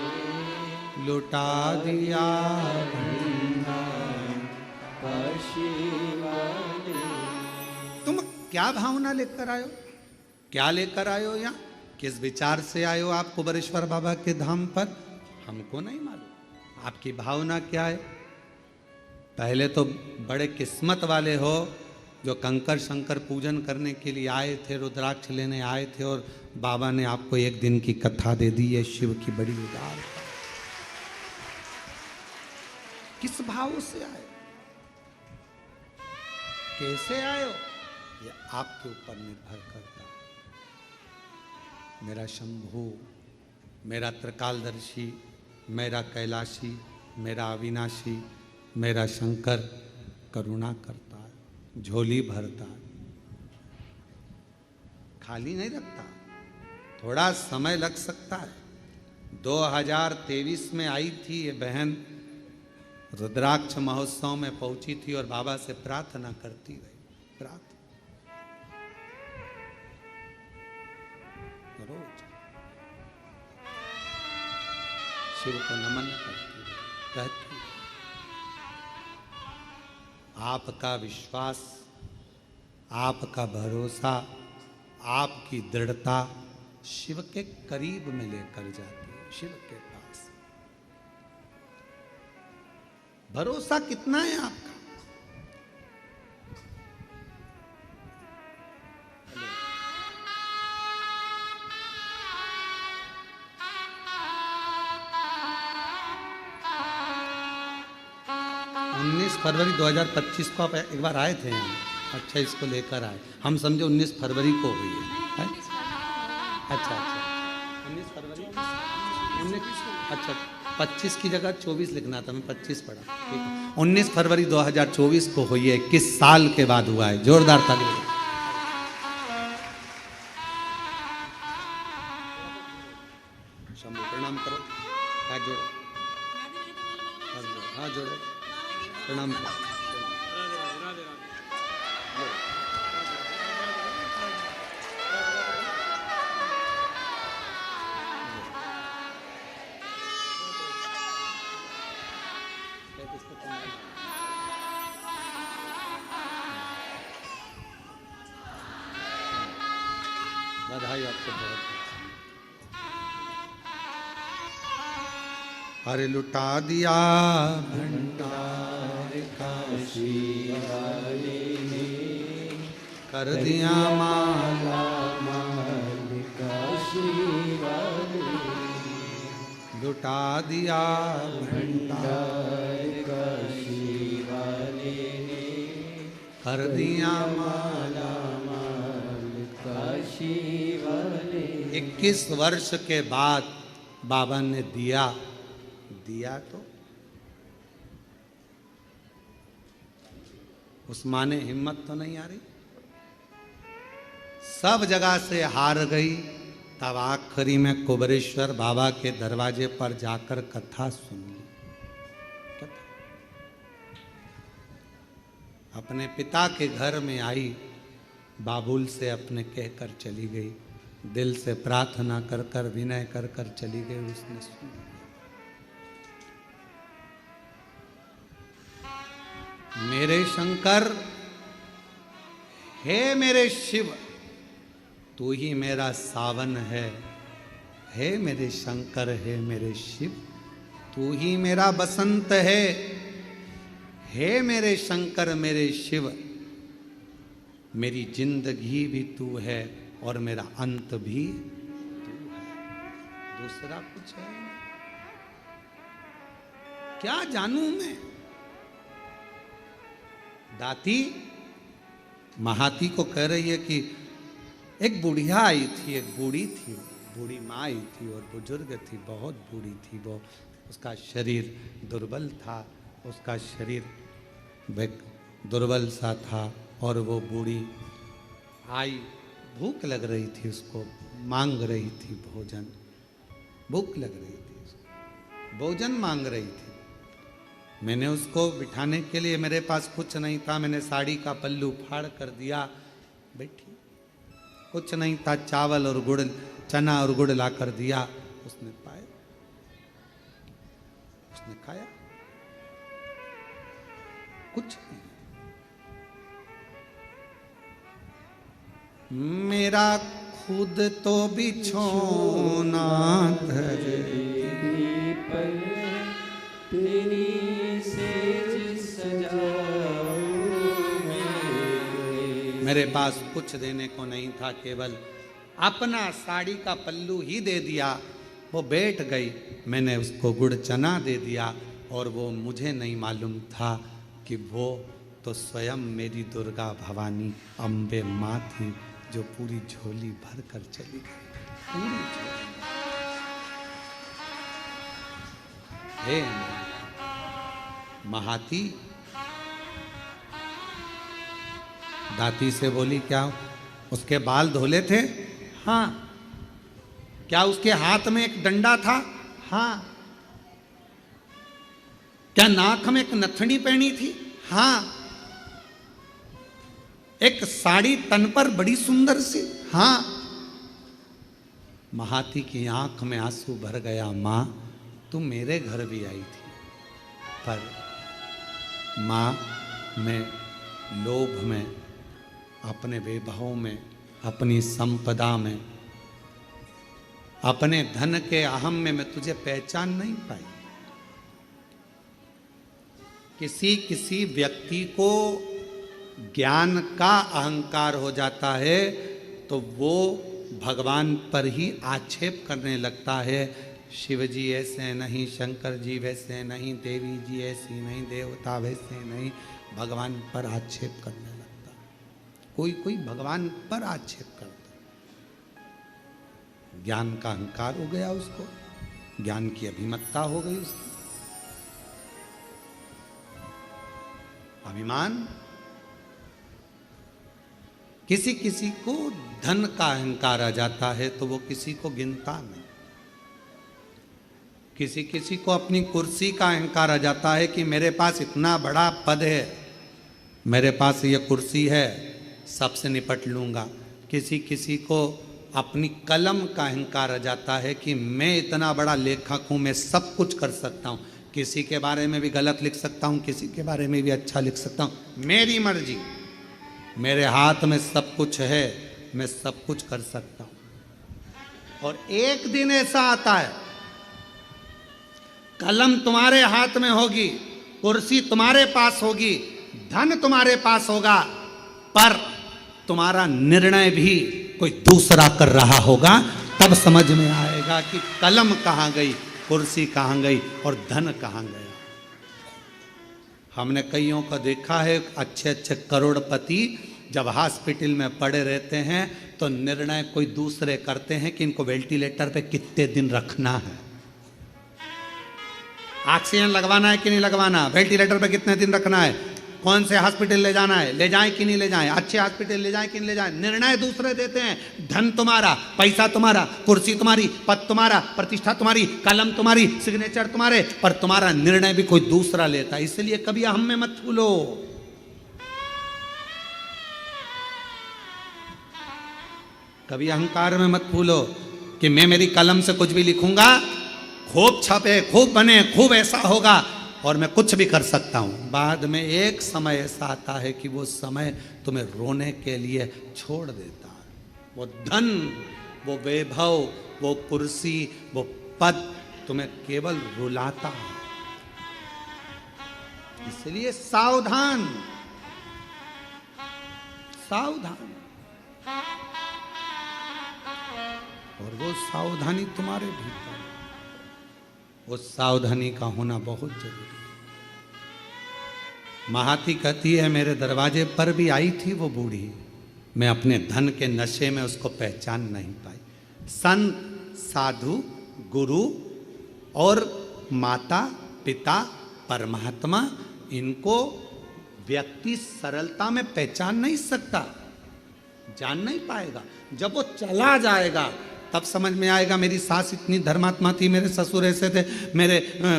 लुटा दिया काशी वाले। तुम क्या भावना लेकर आयो, क्या लेकर आयो यहाँ, किस विचार से आयो आप कुबेरेश्वर बाबा के धाम पर, हमको नहीं मालूम। आपकी भावना क्या है? पहले तो बड़े किस्मत वाले हो जो कंकर शंकर पूजन करने के लिए आए थे, रुद्राक्ष लेने आए थे, और बाबा ने आपको एक दिन की कथा दे दी। है शिव की बड़ी उदार। किस भाव से आए, कैसे आयो, ये आपके ऊपर निर्भर करता है। मेरा शंभू, मेरा त्रिकालदर्शी, मेरा कैलाशी, मेरा अविनाशी, मेरा शंकर करुणा करता है, झोली भरता है, खाली नहीं रखता। थोड़ा समय लग सकता है। 2023 में आई थी ये बहन, रुद्राक्ष महोत्सव में पहुंची थी और बाबा से प्रार्थना करती रही, प्रार्थना रोज। शिव को नमन करती कहती आपका विश्वास, आपका भरोसा, आपकी दृढ़ता शिव के करीब में लेकर जाती है, शिव के पास। भरोसा कितना है आपका? फरवरी 2025 को आप एक बार आए थे यहाँ। अच्छा, इसको लेकर आए, हम समझे 19 फरवरी को हुई है। अच्छा 19 फरवरी 19, अच्छा 25 की जगह 24 लिखना था, मैं 25 पढ़ा। ठीक है, 19 फरवरी 2024 को हुई है। 21 साल के बाद हुआ है। जोरदार ताली। शंभू प्रणाम करो, हाथ जोड़ो, हाँ जोड़ो, प्रणाम करो। बधाई आपको बहुत। अरे लुटा दिया भंडार काशी वाले ने, कर दिया माला माल काशी वाले, लुटा दिया भंडार काशी वाले ने, कर दिया माला माल काशी वाले। 21 वर्ष के बाद बाबा ने दिया तो उस माँ ने हिम्मत तो नहीं आ रही, सब जगह से हार गई। तब आखिरी में कुबरेश्वर बाबा के दरवाजे पर जाकर कथा सुन ली। अपने पिता के घर में आई, बाबुल से अपने कहकर चली गई, दिल से प्रार्थना कर कर विनय कर कर चली गई। उसने सुन, मेरे शंकर, हे मेरे शिव, तू ही मेरा सावन है। हे मेरे शंकर, हे मेरे शिव, तू ही मेरा बसंत है। हे मेरे शंकर, मेरे शिव, मेरी जिंदगी भी तू है और मेरा अंत भी तू है, दूसरा कुछ है क्या जानूं मैं। दाती महाती को कह रही है कि एक बुढ़िया आई थी, एक बूढ़ी थी, बूढ़ी माँ आई थी और बुजुर्ग थी, बहुत बूढ़ी थी वो। उसका शरीर दुर्बल था, उसका शरीर दुर्बल सा था और वो बूढ़ी आई, भूख लग रही थी उसको, मांग रही थी भोजन, भूख लग रही थी उसको, भोजन मांग रही थी। मैंने उसको बिठाने के लिए, मेरे पास कुछ नहीं था, मैंने साड़ी का पल्लू फाड़ कर दिया, बैठी, कुछ नहीं था, चावल और गुड़, चना और गुड़ ला कर दिया, उसने पाया, उसने खाया, कुछ नहीं। मेरा खुद तो बिछोना धरती पर, तेरी सेज सजाऊं मेरे पास कुछ देने को नहीं था, केवल अपना साड़ी का पल्लू ही दे दिया। वो बैठ गई, मैंने उसको गुड़ चना दे दिया और वो मुझे नहीं मालूम था कि वो तो स्वयं मेरी दुर्गा भवानी अम्बे माँ थी, जो पूरी झोली भर कर चली गई, पूरी झोली। हे महाती, दाती से बोली, क्या उसके बाल धोले थे? हाँ। क्या उसके हाथ में एक डंडा था? हाँ। क्या नाक में एक नथनी पहनी थी? हाँ। एक साड़ी तन पर बड़ी सुंदर सी? हाँ। महाती की आंख में आंसू भर गया। मां, तू मेरे घर भी आई थी, पर माँ मैं लोभ में, अपने वैभव में, अपनी संपदा में, अपने धन के अहम में मैं तुझे पहचान नहीं पाई। किसी किसी व्यक्ति को ज्ञान का अहंकार हो जाता है तो वो भगवान पर ही आक्षेप करने लगता है। शिव जी ऐसे नहीं, शंकर जी वैसे नहीं, देवी जी ऐसी नहीं, देवता वैसे नहीं, भगवान पर आक्षेप करने लगता। कोई कोई भगवान पर आक्षेप करता। ज्ञान का अहंकार हो गया उसको, ज्ञान की अभिमत्ता हो गई उसकी, अभिमान। किसी किसी को धन का अहंकार आ जाता है तो वो किसी को गिनता नहीं। किसी किसी को अपनी कुर्सी का अहंकार आ जाता है कि मेरे पास इतना बड़ा पद है, मेरे पास ये कुर्सी है, सबसे निपट लूंगा। किसी किसी को अपनी कलम का अहंकार आ जाता है कि मैं इतना बड़ा लेखक हूं, मैं सब कुछ कर सकता हूं, किसी के बारे में भी गलत लिख सकता हूं, किसी के बारे में भी अच्छा लिख सकता हूं, मेरी मर्जी, मेरे हाथ में सब कुछ है, मैं सब कुछ कर सकता हूं। और एक दिन ऐसा आता है, कलम तुम्हारे हाथ में होगी, कुर्सी तुम्हारे पास होगी, धन तुम्हारे पास होगा, पर तुम्हारा निर्णय भी कोई दूसरा कर रहा होगा। तब समझ में आएगा कि कलम कहां गई, कुर्सी कहां गई और धन कहां गया। हमने कईयों को देखा है, अच्छे अच्छे करोड़पति जब हॉस्पिटल में पड़े रहते हैं तो निर्णय कोई दूसरे करते हैं कि इनको वेंटिलेटर पे कितने दिन रखना है, ऑक्सीजन लगवाना है कि नहीं लगवाना, वेंटिलेटर पे कितने दिन रखना है, कौन से हॉस्पिटल ले जाना है, ले जाएं कि नहीं ले जाएं, अच्छे हॉस्पिटल ले जाएं कि नहीं ले जाएं। निर्णय दूसरे देते हैं। धन तुम्हारा, पैसा तुम्हारा, कुर्सी तुम्हारी, पद तुम्हारा, प्रतिष्ठा तुम्हारी, कलम तुम्हारी, सिग्नेचर तुम्हारे, पर तुम्हारा निर्णय भी कोई दूसरा लेता है। इसलिए कभी अहम में मत फूलो। कभी अहंकार में मत फूलो कि मैं मेरी कलम से कुछ भी लिखूंगा, खूब छपे, खूब बने, खूब ऐसा होगा और मैं कुछ भी कर सकता हूं। बाद में एक समय ऐसा आता है कि वो समय तुम्हें रोने के लिए छोड़ देता है। वो धन, वो वैभव, वो कुर्सी, वो पद तुम्हें केवल रुलाता है। इसलिए सावधान, सावधान। और वो सावधानी तुम्हारे भीतर, वो सावधानी का होना बहुत जरूरी है। महाती कहती है, मेरे दरवाजे पर भी आई थी वो बूढ़ी, मैं अपने धन के नशे में उसको पहचान नहीं पाई। संत, साधु, गुरु और माता पिता परमात्मा, इनको व्यक्ति सरलता में पहचान नहीं सकता, जान नहीं पाएगा। जब वो चला जाएगा तब समझ में आएगा, मेरी सास इतनी धर्मात्मा थी, मेरे ससुर ऐसे थे, मेरे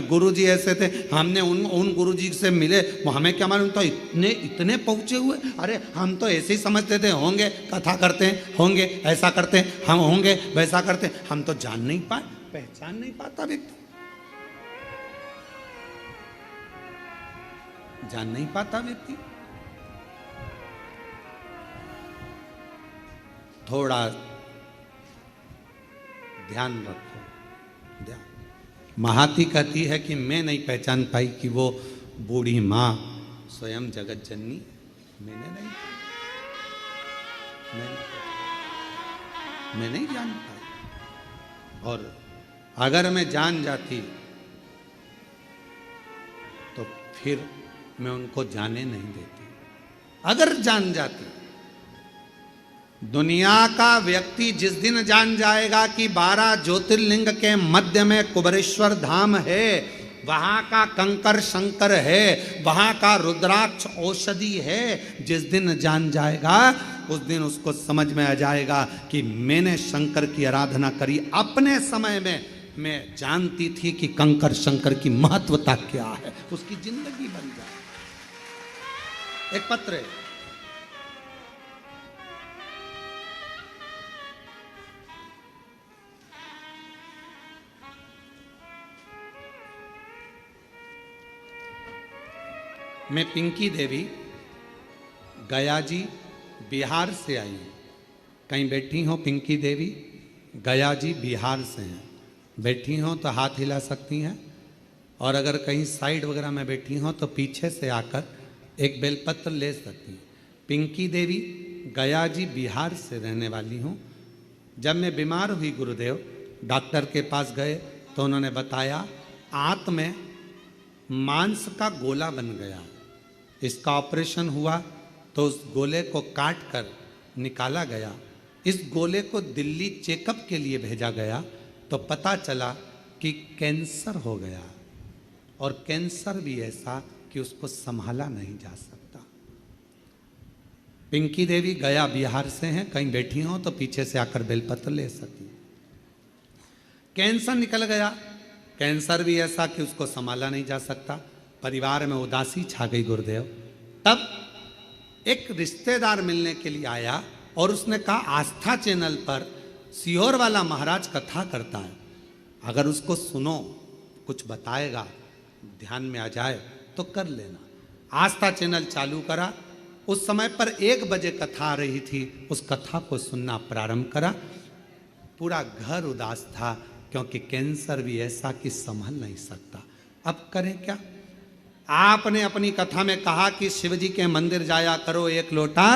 गुरुजी ऐसे थे, हमने उन गुरुजी से मिले, वो हमें क्या मालूम था इतने इतने पहुँचे हुए। अरे हम तो ऐसे ही समझते थे, होंगे कथा करते हैं, होंगे ऐसा करते हैं, हम होंगे वैसा करते हैं। हम तो जान नहीं पाए, पहचान नहीं पाता व्यक्ति, जान नहीं पाता व्यक्ति। थोड़ा ध्यान रखो, ध्यान। महाती कहती है कि मैं नहीं पहचान पाई कि वो बूढ़ी माँ स्वयं जगत जननी, मैंने नहीं, मैं नहीं जान पाई। और अगर मैं जान जाती तो फिर मैं उनको जाने नहीं देती। अगर जान जाती, दुनिया का व्यक्ति जिस दिन जान जाएगा कि 12 ज्योतिर्लिंग के मध्य में कुबरेश्वर धाम है, वहां का कंकर शंकर है, वहां का रुद्राक्ष औषधि है, जिस दिन जान जाएगा उस दिन उसको समझ में आ जाएगा कि मैंने शंकर की आराधना करी अपने समय में, मैं जानती थी कि कंकर शंकर की महत्वता क्या है, उसकी जिंदगी बन जाए। एक पत्र है, मैं पिंकी देवी गया जी बिहार से आई हूँ। कहीं बैठी हो पिंकी देवी? गया जी बिहार से हैं। बैठी हो तो हाथ हिला सकती हैं, और अगर कहीं साइड वगैरह में बैठी हो तो पीछे से आकर एक बेलपत्र ले सकती हैं। पिंकी देवी गया जी बिहार से रहने वाली हूँ। जब मैं बीमार हुई गुरुदेव, डॉक्टर के पास गए तो उन्होंने बताया आंत में मांस का गोला बन गया। इसका ऑपरेशन हुआ तो उस गोले को काट कर निकाला गया। इस गोले को दिल्ली चेकअप के लिए भेजा गया तो पता चला कि कैंसर हो गया, और कैंसर भी ऐसा कि उसको संभाला नहीं जा सकता। पिंकी देवी गया बिहार से हैं, कहीं बैठी हो तो पीछे से आकर बेलपत्र ले सकती हैं। कैंसर निकल गया, कैंसर भी ऐसा कि उसको संभाला नहीं जा सकता। परिवार में उदासी छा गई गुरुदेव। तब एक रिश्तेदार मिलने के लिए आया और उसने कहा आस्था चैनल पर सीहोर वाला महाराज कथा करता है, अगर उसको सुनो, कुछ बताएगा, ध्यान में आ जाए तो कर लेना। आस्था चैनल चालू करा। उस समय पर 1 बजे कथा आ रही थी। उस कथा को सुनना प्रारंभ करा। पूरा घर उदास था, क्योंकि कैंसर भी ऐसा कि संभल नहीं सकता। अब करें क्या? आपने अपनी कथा में कहा कि शिव जी के मंदिर जाया करो, 1 लोटा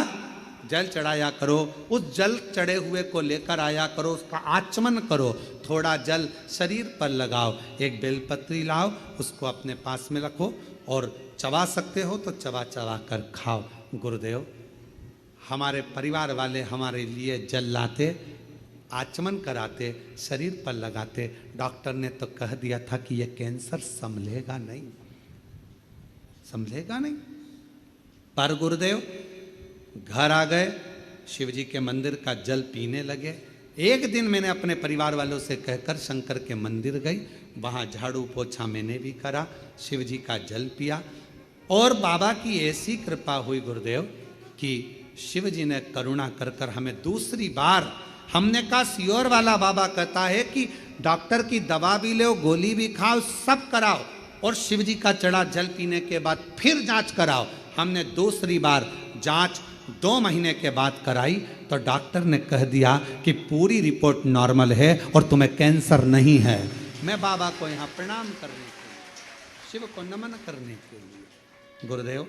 जल चढ़ाया करो, उस जल चढ़े हुए को लेकर आया करो, उसका आचमन करो, थोड़ा जल शरीर पर लगाओ, एक बेलपत्री लाओ, उसको अपने पास में रखो, और चबा सकते हो तो चबा चबा कर खाओ। गुरुदेव, हमारे परिवार वाले हमारे लिए जल लाते, आचमन कराते, शरीर पर लगाते। डॉक्टर ने तो कह दिया था कि यह कैंसर संभलेगा नहीं, संभलेगा नहीं। पर गुरुदेव घर आ गए, शिव जी के मंदिर का जल पीने लगे। एक दिन मैंने अपने परिवार वालों से कहकर शंकर के मंदिर गई, वहाँ झाड़ू पोछा मैंने भी करा, शिव जी का जल पिया, और बाबा की ऐसी कृपा हुई गुरुदेव कि शिव जी ने करुणा कर कर हमें दूसरी बार, हमने कहा सीहोर वाला बाबा कहता है कि डॉक्टर की दवा भी लो, गोली भी खाओ, सब कराओ, और शिव जी का चढ़ा जल पीने के बाद फिर जांच कराओ। हमने दूसरी बार जांच 2 महीने के बाद कराई तो डॉक्टर ने कह दिया कि पूरी रिपोर्ट नॉर्मल है और तुम्हें कैंसर नहीं है। मैं बाबा को यहाँ प्रणाम करने के लिए, शिव को नमन करने के लिए, गुरुदेव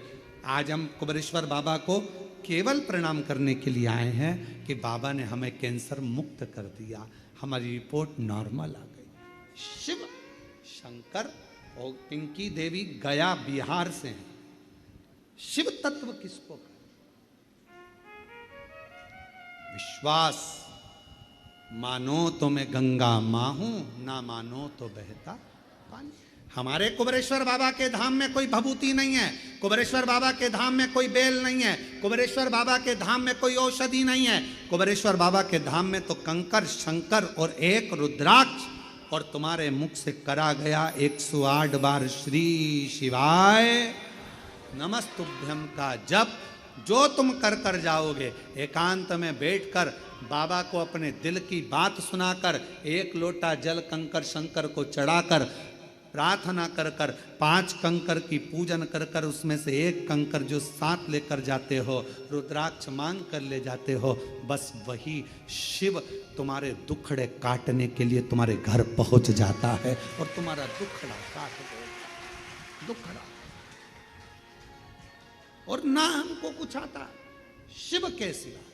आज हम कुबेरेश्वर बाबा को केवल प्रणाम करने के लिए आए हैं कि बाबा ने हमें कैंसर मुक्त कर दिया, हमारी रिपोर्ट नॉर्मल आ गई। शिव शंकर और पिंकी देवी गया बिहार से हैं। शिव तत्व किसको? विश्वास, मानो तो मैं गंगा मां हूं, ना मानो तो बहता पानी। हमारे कुबेरेश्वर बाबा के धाम में कोई भभूति नहीं है, कुबेरेश्वर बाबा के धाम में कोई बेल नहीं है, कुबेरेश्वर बाबा के धाम में कोई औषधि नहीं है। कुबेरेश्वर बाबा के धाम में तो कंकर, शंकर और एक रुद्राक्ष, और तुम्हारे मुख से करा गया 108 बार श्री शिवाय नमस्तुभ्यम का जप, जो तुम कर कर जाओगे। एकांत में बैठकर बाबा को अपने दिल की बात सुनाकर, 1 लोटा जल कंकर शंकर को चढ़ाकर, प्रार्थना कर कर 5 कंकर की पूजन कर कर, उसमें से 1 कंकर जो साथ लेकर जाते हो, रुद्राक्ष मांग कर ले जाते हो, बस वही शिव तुम्हारे दुखड़े काटने के लिए तुम्हारे घर पहुंच जाता है और तुम्हारा दुखड़ा काट देगा। दुखड़ा, और ना हमको कुछ आता शिव के सिवा।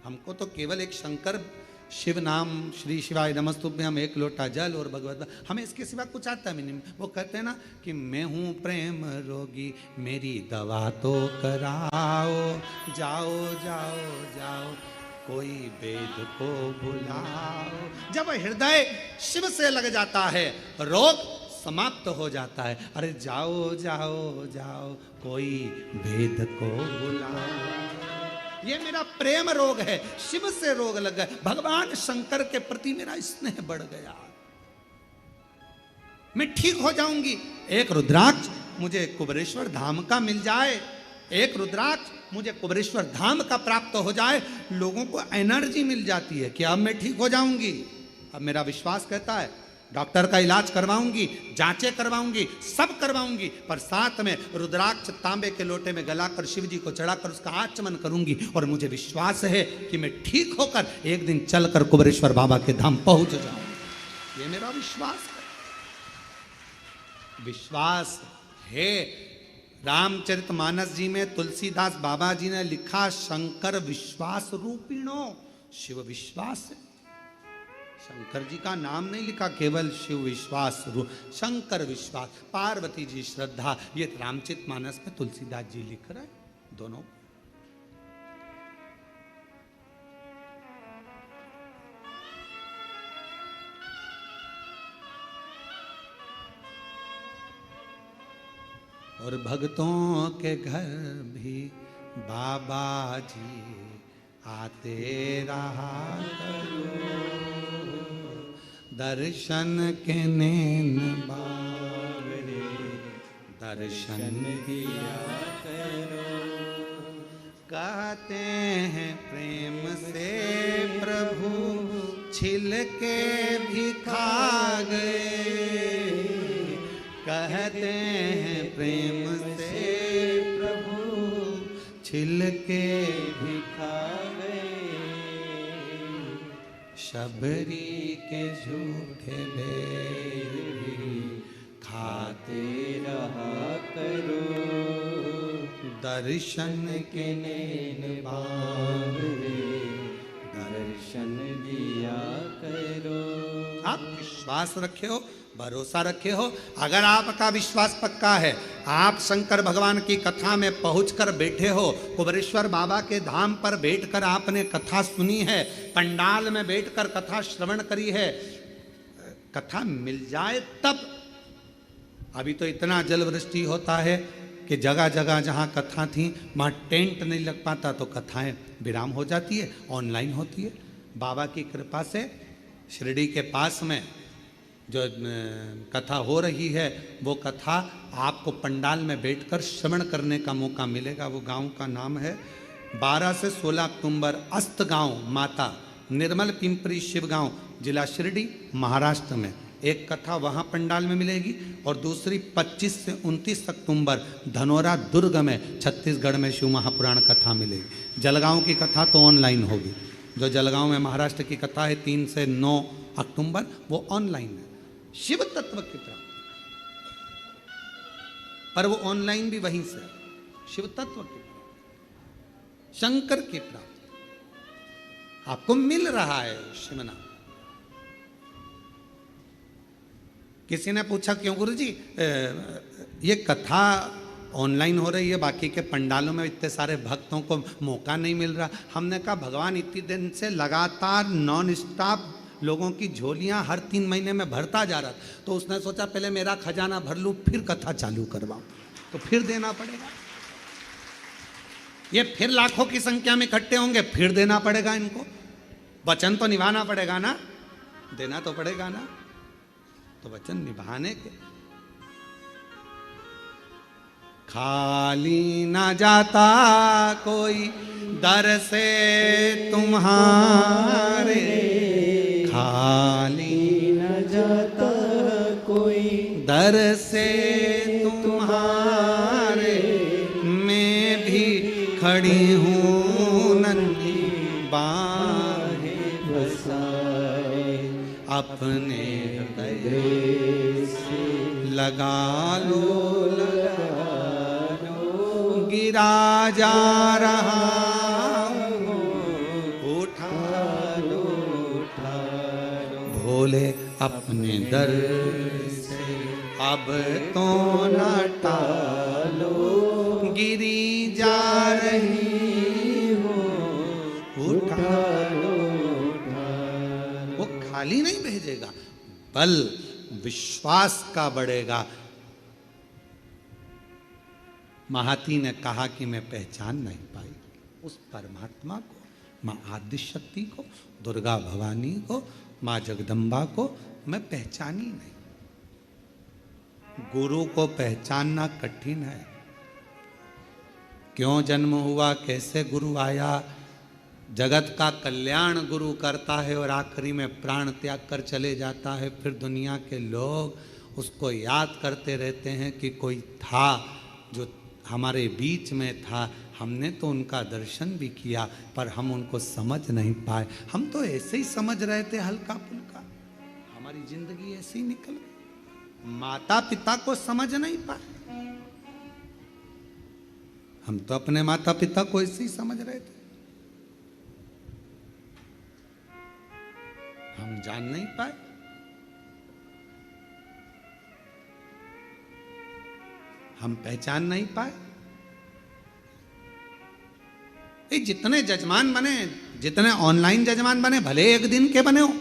हमको तो केवल एक शंकर शिव नाम, श्री शिवाय नमस्तुभ्यम, 1 लोटा जल और भगवत, हमें इसके सिवा कुछ आता भी नहीं। वो कहते हैं ना कि मैं हूं प्रेम रोगी, मेरी दवा तो कराओ, जाओ जाओ जाओ कोई वेद को बुलाओ। जब हृदय शिव से लग जाता है, रोग समाप्त हो जाता है। अरे जाओ जाओ जाओ कोई वेद को बुलाओ। ये मेरा प्रेम रोग है, शिव से रोग लग गया, भगवान शंकर के प्रति मेरा स्नेह बढ़ गया, मैं ठीक हो जाऊंगी। एक रुद्राक्ष मुझे कुबेरेश्वर धाम का मिल जाए, एक रुद्राक्ष मुझे कुबेरेश्वर धाम का प्राप्त हो जाए, लोगों को एनर्जी मिल जाती है कि अब मैं ठीक हो जाऊंगी। अब मेरा विश्वास कहता है डॉक्टर का इलाज करवाऊंगी, जांचें करवाऊंगी, सब करवाऊंगी, पर साथ में रुद्राक्ष तांबे के लोटे में गलाकर शिव जी को चढ़ाकर उसका आचमन करूंगी। और मुझे विश्वास है कि मैं ठीक होकर एक दिन चलकर कुबेरेश्वर बाबा के धाम पहुंच जाऊंगा। ये मेरा विश्वास है। विश्वास है। रामचरितमानस जी में तुलसीदास बाबा जी ने लिखा, शंकर विश्वास रूपिणो। शिव विश्वास है। शंकर जी का नाम नहीं लिखा, केवल शिव विश्वास रूप, शंकर विश्वास, पार्वती जी श्रद्धा। ये रामचरितमानस में तुलसीदास जी लिख रहे हैं दोनों। और भक्तों के घर भी बाबा जी आते रहा करो, दर्शन के नैन बावरे दर्शन दिया करो। कहते हैं प्रेम से प्रभु छिल के भी खा गए, कहते हैं प्रेम से प्रभु छिल के भी खा गए। शबरी के झूठे बेर भी खाते रहा करो, दर्शन के नैन बावरे दर्शन दिया करो। आप विश्वास रखे हो, भरोसा रखे हो। अगर आपका विश्वास पक्का है, आप शंकर भगवान की कथा में पहुंचकर बैठे हो, कुबेरेश्वर बाबा के धाम पर बैठकर आपने कथा सुनी है, पंडाल में बैठकर कथा श्रवण करी है, कथा मिल जाए तब। अभी तो इतना जल वृष्टि होता है कि जगह जगह जहां कथा थी वहां टेंट नहीं लग पाता, तो कथाएं विराम हो जाती है, ऑनलाइन होती है। बाबा की कृपा से शिरडी के पास में जो कथा हो रही है, वो कथा आपको पंडाल में बैठकर श्रवण करने का मौका मिलेगा। वो गांव का नाम है 12 से 16 अक्टूबर, अस्त गांव माता, निर्मल पिंपरी शिव गांव, जिला शिरडी, महाराष्ट्र में। एक कथा वहाँ पंडाल में मिलेगी और दूसरी 25 से 29 अक्टूबर धनोरा दुर्ग में, छत्तीसगढ़ में शिव महापुराण कथा मिलेगी। जलगांव की कथा तो ऑनलाइन होगी। जो जलगांव में महाराष्ट्र की कथा है 3 से 9 अक्टूबर, वो ऑनलाइन है। शिव तत्व की प्राप्ति, पर वो ऑनलाइन भी वहीं से। शिव तत्व की प्राप्ति, शंकर की प्राप्ति आपको मिल रहा है। शिव नाम। किसी ने पूछा, क्यों गुरुजी ये कथा ऑनलाइन हो रही है, बाकी के पंडालों में इतने सारे भक्तों को मौका नहीं मिल रहा? हमने कहा, भगवान इतनी दिन से लगातार नॉन स्टॉप लोगों की झोलियां हर 3 महीने में भरता जा रहा, तो उसने सोचा पहले मेरा खजाना भर लूं, फिर कथा चालू करवाऊं, तो फिर देना पड़ेगा। ये फिर लाखों की संख्या में इकट्ठे होंगे, फिर देना पड़ेगा इनको। वचन तो निभाना पड़ेगा ना, देना तो पड़ेगा ना, तो वचन निभाने के। खाली ना जाता कोई दर से तुम्हारे, खाली न जाता कोई दर से तुम्हारे, मैं भी खड़ी हूँ नन्ही बाहें बसाए, अपने हृदय से लगा लो, गिरा जा रहा भोले अपने दर से, अब तो न टालो, गिरी जा रही हो, उठा लो। वो खाली नहीं भेजेगा, बल विश्वास का बढ़ेगा। महाती ने कहा कि मैं पहचान नहीं पाई उस परमात्मा को, माँ आदि शक्ति को, दुर्गा भवानी को, माँ जगदम्बा को मैं पहचानी नहीं। गुरु को पहचानना कठिन है। क्यों जन्म हुआ, कैसे गुरु आया, जगत का कल्याण गुरु करता है और आखिरी में प्राण त्याग कर चले जाता है, फिर दुनिया के लोग उसको याद करते रहते हैं कि कोई था जो हमारे बीच में था, हमने तो उनका दर्शन भी किया पर हम उनको समझ नहीं पाए। हम तो ऐसे ही समझ रहे थे हल्का फुल्का, हमारी जिंदगी ऐसी ही निकल गई। माता पिता को समझ नहीं पाए, हम तो अपने माता पिता को ऐसे ही समझ रहे थे, हम जान नहीं पाए। हम पहचान नहीं पाए। ये जितने जजमान बने, जितने ऑनलाइन जजमान बने, भले एक दिन के बने हो,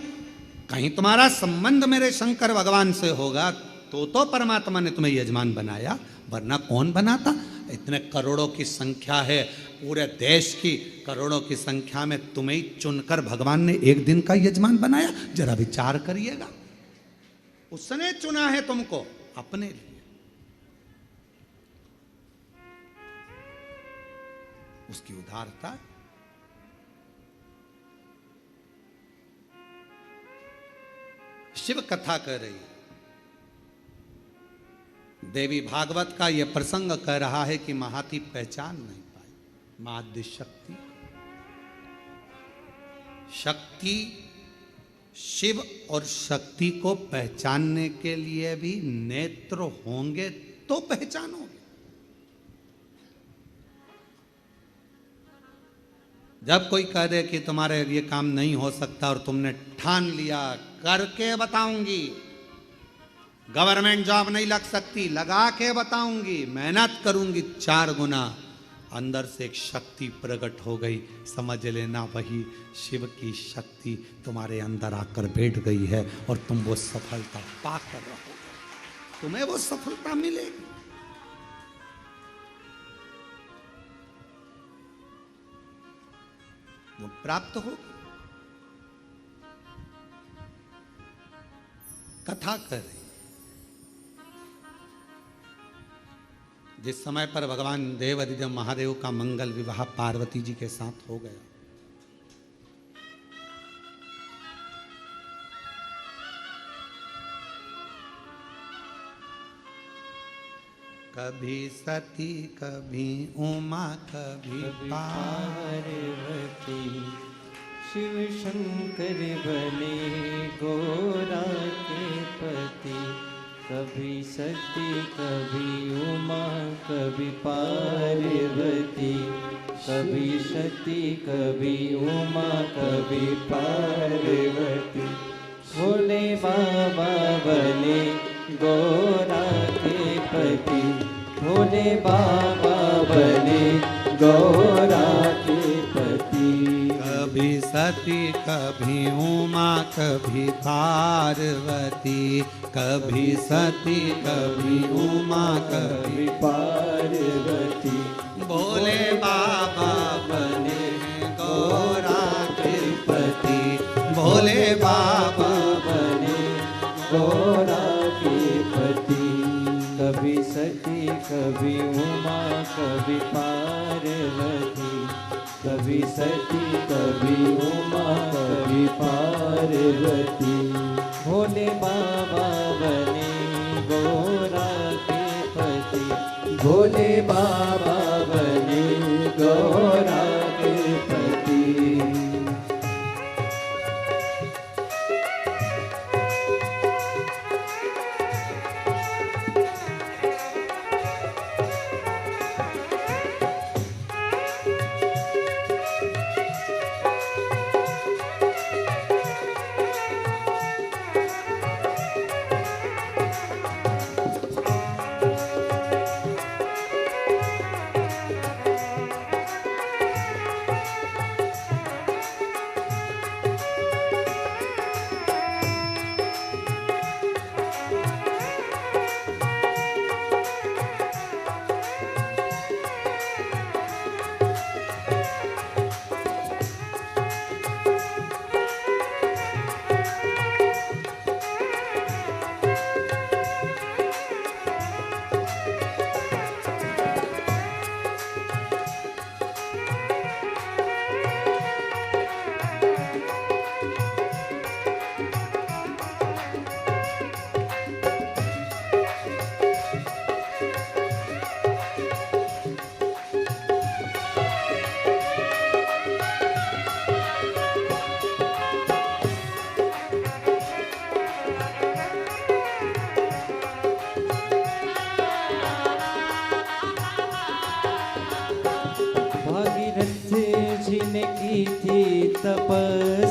कहीं तुम्हारा संबंध मेरे शंकर भगवान से होगा तो परमात्मा ने तुम्हें यजमान बनाया, वरना कौन बनाता। इतने करोड़ों की संख्या है, पूरे देश की करोड़ों की संख्या में तुम्हें ही चुनकर भगवान ने एक दिन का यजमान बनाया। जरा विचार करिएगा, उसने चुना है तुमको अपने लिए। उसकी उदारता। शिव कथा कह रही है, देवी भागवत का यह प्रसंग कह रहा है कि महाती पहचान नहीं पाई माध्य शक्ति। शक्ति, शिव और शक्ति को पहचानने के लिए भी नेत्र होंगे तो पहचानोगे। जब कोई कह दे कि तुम्हारे ये काम नहीं हो सकता और तुमने ठान लिया करके बताऊंगी, गवर्नमेंट जॉब नहीं लग सकती, लगा के बताऊंगी, मेहनत करूंगी 4 गुना, अंदर से एक शक्ति प्रकट हो गई, समझ लेना वही शिव की शक्ति तुम्हारे अंदर आकर बैठ गई है और तुम वो सफलता पाकर रहोगे, तुम्हें वो सफलता मिलेगी। वो प्राप्त हो। कथा कर जिस समय पर भगवान देव अधिदेव महादेव का मंगल विवाह पार्वती जी के साथ हो गया, कभी सती कभी उमा कभी पार्वती, शिव शंकर बने गोरा के पति। कभी सती कभी उमा कभी पार्वती, कभी सती कभी उमा कभी पार्वती। भोले बाबा बने गोरा के पति, भोले बाबा बने गौरा के पति। कभी सती कभी उमा कभी पार्वती, कभी सती कभी उमा कभी पार्वती। भोले बाबा बने गौरा के पति, भोले बाबा बने गौरा के पति। कभी सती कभी उमा कभी पार्वती, कभी सती कभी उमा कभी पार्वती। भोले बाबा बने गौरा के पति, भोले बाबा बने गौरा के पति।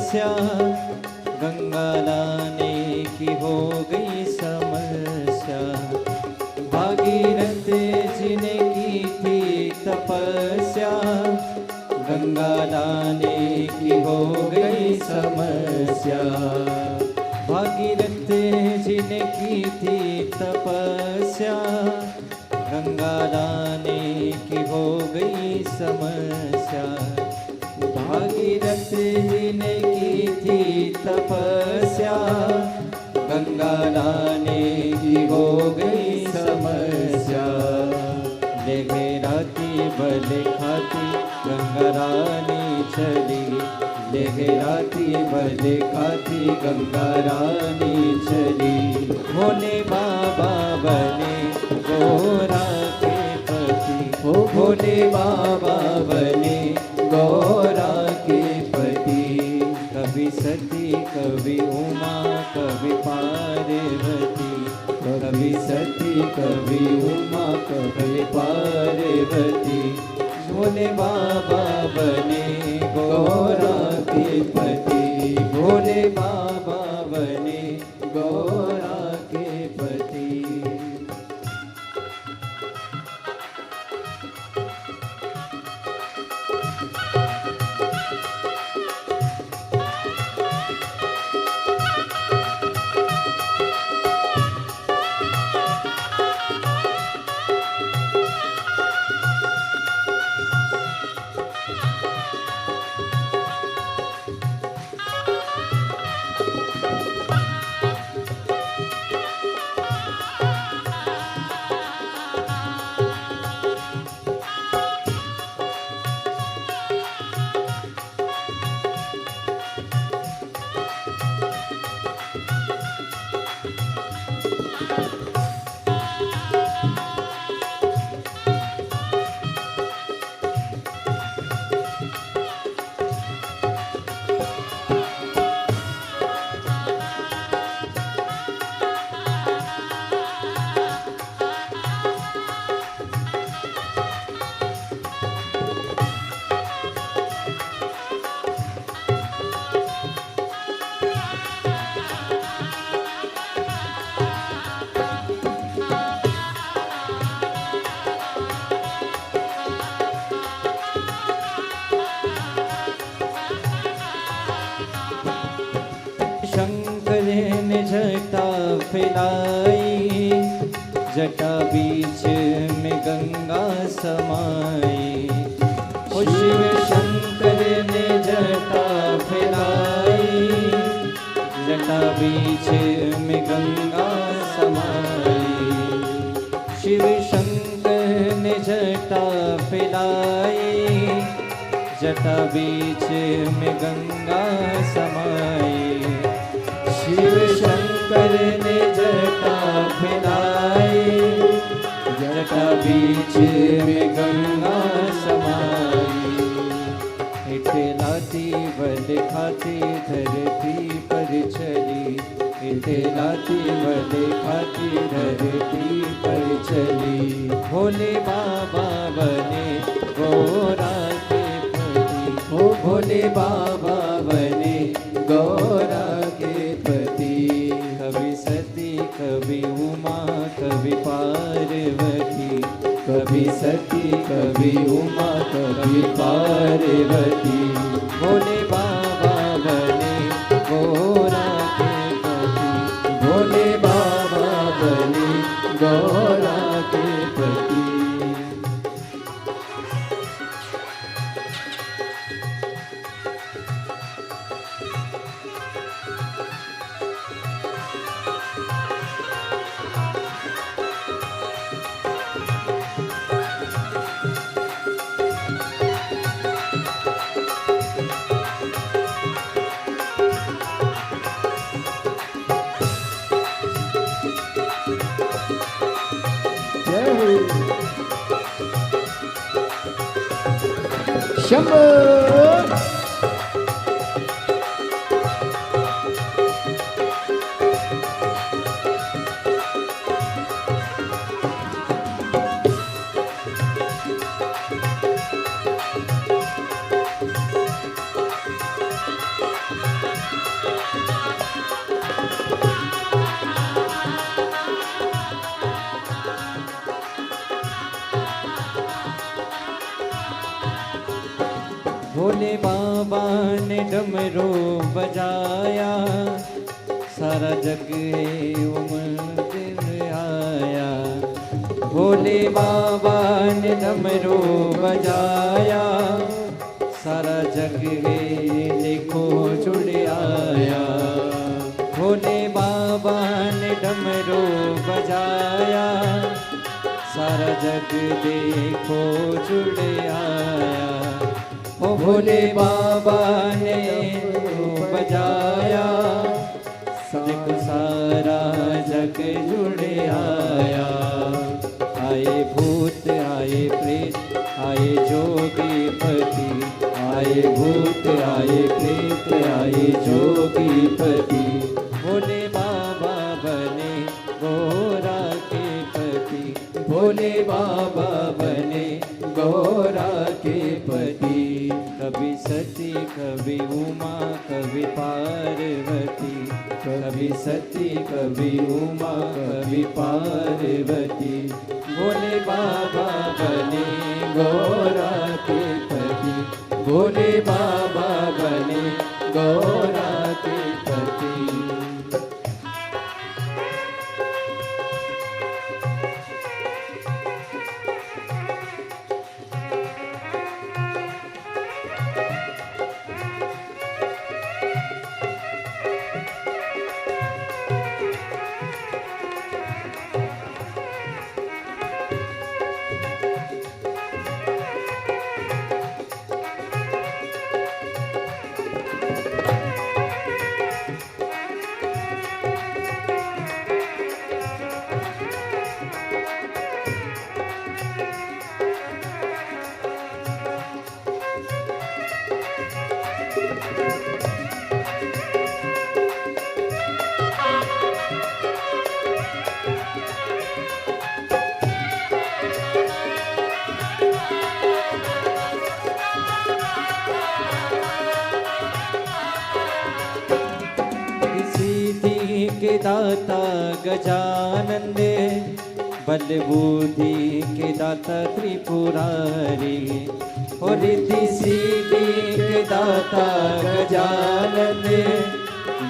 तपस्या, गंगा लाने की हो गई समस्या। भागीरथ जी ने की थी तपस्या, गंगा लाने की हो गई समस्या। भागीरथ जी ने की थी तपस्या, गंगा लाने की हो गई समस्या। भागीरथ जी ने की थी तपस्या, गंगा लाने की हो गई समस्या। लेके राती भले खाती गंगा रानी चली, लेके राती भले खाती गंगा रानी चली। भोले बाबा बने गोरा के पति, ओ भोले बाबा बने गौरा के पति। कभी सती कभी उमा कभी पार्वती, कभी सती कभी उमा कभी पार्वती। भोले बाबा बने गौरा के पति, भोले बाबा बने गौरा के पति। शंकर ने जटा फैलाई, जटा बीच में गंगा समाई। ओ शिव शंकर ने जटा फैलाई, जटा बीच में गंगा समाई। शिव शंकर ने जटा फैलाई, जटा बीच में गंगा समाई। शिव शंकर ने जटा फैलाई, जटा बीच में गंगा समाई। इतलाती बल खाती धरती पर चली, इतलाती बल खाती धरती पर चली। भोले बाबा बने गौरा के पति, ओ भोले बाबा बने गौरा के पति। कभी सती कभी उमा कभी पार्वती, कभी सती कभी उमा कभी पार्वती। भोले बाबा बने गौरा के पति, भोले बाबा बने गौरा के पति। शंभो भोले बाबा ने डमरू बजाया, सारा जग मंदिर आया। भोले बाबा ने डमरू बजाया, सारा जग देखो जुड़ आया। भोले बाबा ने डमरू बजाया, सारा जग देखो जुड़ आया। ओ भोले बाबा ने बजाया, देखो सारा जग जुड़ आया। आए भूत आए प्रेत आए जोगी पति, आए भूत आए प्रेत आए जोगी पति। भोले बाबा बने गोरा के पति, भोले बाबा बने गोरा के पति। कभी सती कभी उमा कभी पार्वती, कभी सती कभी उमा कभी पार्वती। भोले बाबा बने गोरा के पति, भोले बाबा बने गोरा के पति। के दाता गजानन, बल बुद्धि के दाता त्रिपुरारी। और रिद्धि सिद्धि के दाता गजानन,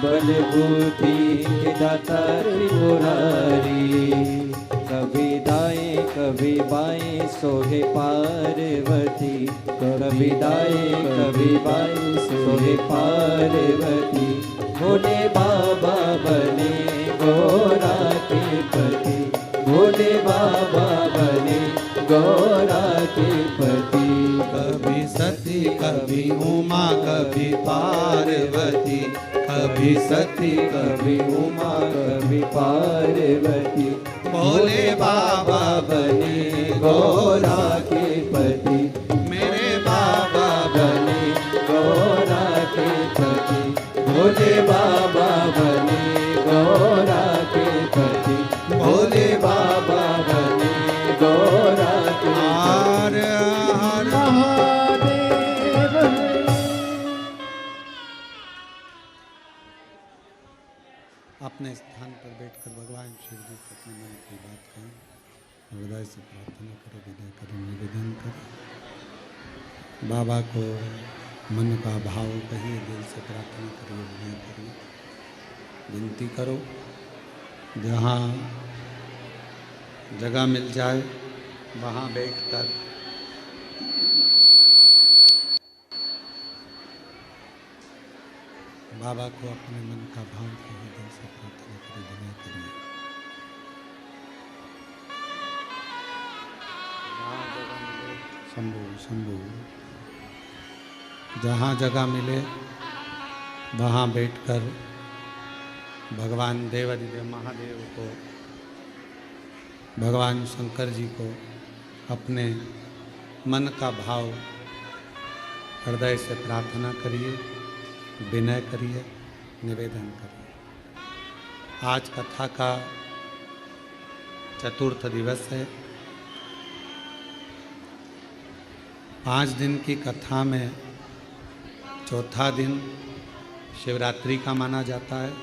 बल बुद्धि के दाता त्रिपुरारी। कभी दाएं कभी बाएं सोहे पार्वती, कभी दाएं कभी बाएं सोहे पार्वती। भोले बाबा बने गोरा के पति, भोले बाबा बने गोरा के पति। कभी सती कभी उमा कभी पार्वती, कभी सती कभी उमा कभी पार्वती। भोले बाबा बने गोरा के पति, मेरे बाबा बने गोरा के पति। भोले बाबा बने गोरा के पति, भोले बाबा बने गोरा के हर हर महादेव। अपने स्थान पर बैठकर भगवान शिव जी को अपने मन की बात कहें, हृदय से प्रार्थना करें, विनय करें, निवेदन करें। बाबा को मन का भाव कहिए, दिल से प्रार्थना करिए, विनय करिए, विनती करो। जहाँ जगह मिल जाए वहाँ बैठकर बाबा को अपने मन का भाव कहिए, दिल से प्रार्थना करिए, विनय करिए। शंभु शंभु। जहाँ जगह मिले वहाँ बैठकर भगवान देवाधिदेव महादेव को, भगवान शंकर जी को अपने मन का भाव हृदय से प्रार्थना करिए, विनय करिए, निवेदन करिए। आज कथा का चतुर्थ दिवस है। 5 दिन की कथा में चौथा दिन शिवरात्रि का माना जाता है।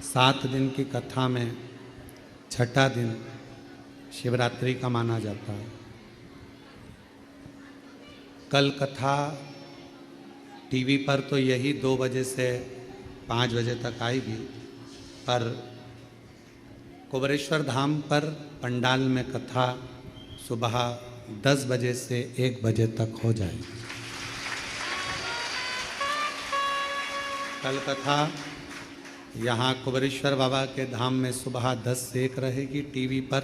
7 दिन की कथा में छठा दिन शिवरात्रि का माना जाता है। कल कथा टीवी पर तो यही 2 बजे से 5 बजे तक आएगी, पर कुबेरेश्वर धाम पर पंडाल में कथा सुबह 10 बजे से 1 बजे तक हो जाएगी। कल कथा यहाँ कुबेरेश्वर बाबा के धाम में सुबह 10 से 1 रहेगी, टीवी पर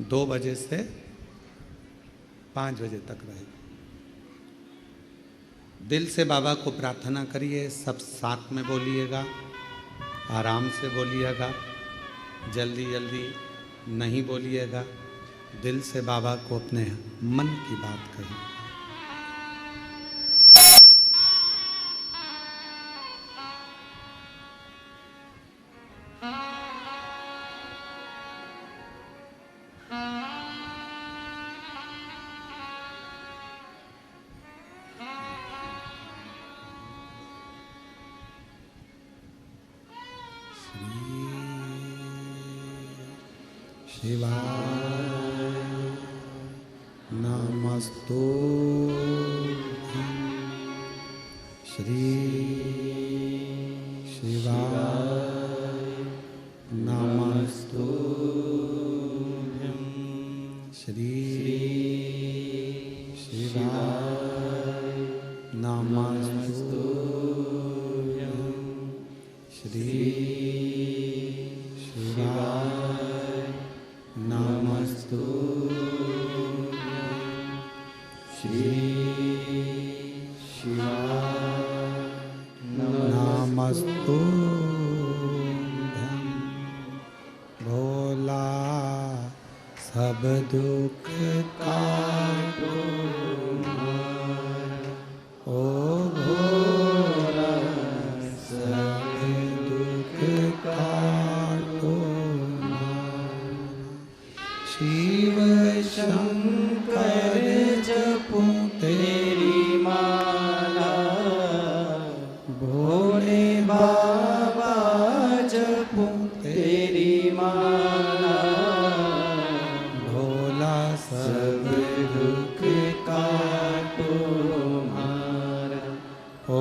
2 बजे से 5 बजे तक रहेगी। दिल से बाबा को प्रार्थना करिए, सब साथ में बोलिएगा, आराम से बोलिएगा, जल्दी जल्दी नहीं बोलिएगा। दिल से बाबा को अपने मन की बात कहिए। शिवाय नमस्तुभ्यं श्री शिवाय नमस्तुभ्यं श्री शिवाय नमस्तुभ्यं श्री शिवाय नमस्तुभ्यं श्री शिवाय नमस्तुभ्यं भोला सब दुख काटो ओ भोला सब दुख काटो शिव शंकर जपूं तेरी माला भोले बाबा जपूं तेरी माला भोला सब दुख काटो मारा ओ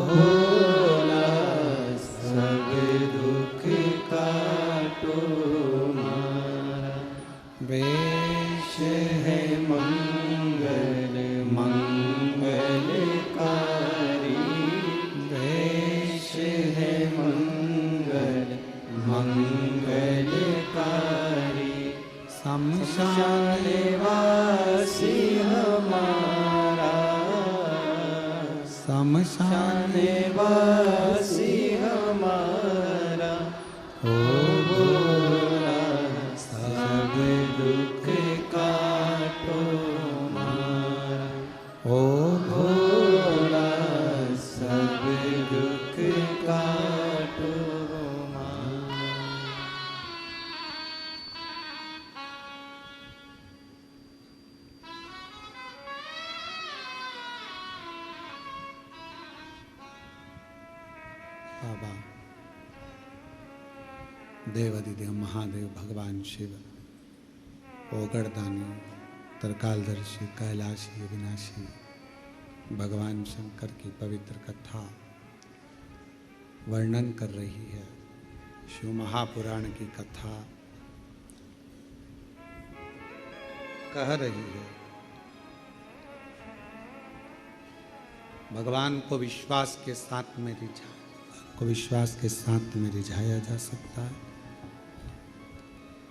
भोला सब दुख काटो मारा वेश है मंगल मंगलकारी वेश है मंगल मंगलकारी शमशान वासी हमारा शमशान वासी हमारा ओ भोला सब दुख काटो मारा ओ भोला सब दुख काटो मारा। बाबा देवाधिदेव महादेव भगवान शिव ओगड़दानी तरकालदर्शी कैलाशी अविनाशी भगवान शंकर की पवित्र कथा वर्णन कर रही है। शिव महापुराण की कथा कह रही है भगवान को विश्वास के साथ में रिझाया जा सकता है।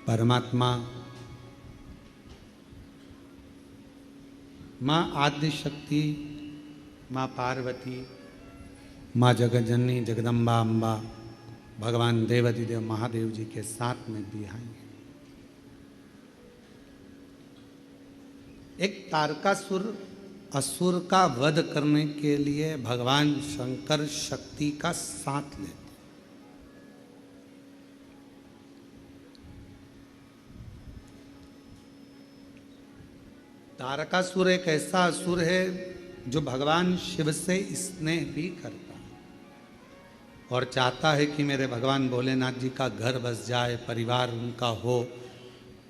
परमात्मा माँ आद्य शक्ति, माँ पार्वती, माँ जगज्जननी जगदम्बा अम्बा भगवान देवाधिदेव महादेव जी के साथ में भी आएंगे। एक तारकासुर असुर का वध करने के लिए भगवान शंकर शक्ति का साथ लेते। तारकासुर एक ऐसा असुर है जो भगवान शिव से स्नेह भी करता है और चाहता है कि मेरे भगवान भोलेनाथ जी का घर बस जाए, परिवार उनका हो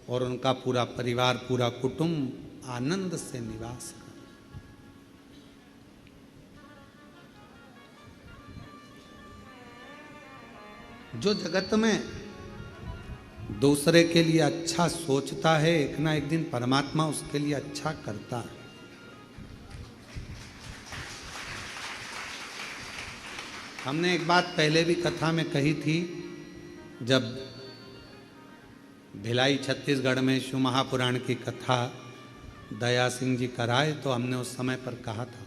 और उनका पूरा परिवार, पूरा कुटुंब आनंद से निवास करे। जो जगत में दूसरे के लिए अच्छा सोचता है, एक ना एक दिन परमात्मा उसके लिए अच्छा करता है। हमने एक बात पहले भी कथा में कही थी, जब भिलाई छत्तीसगढ़ में शिव महापुराण की कथा दया सिंह जी कराए, तो हमने उस समय पर कहा था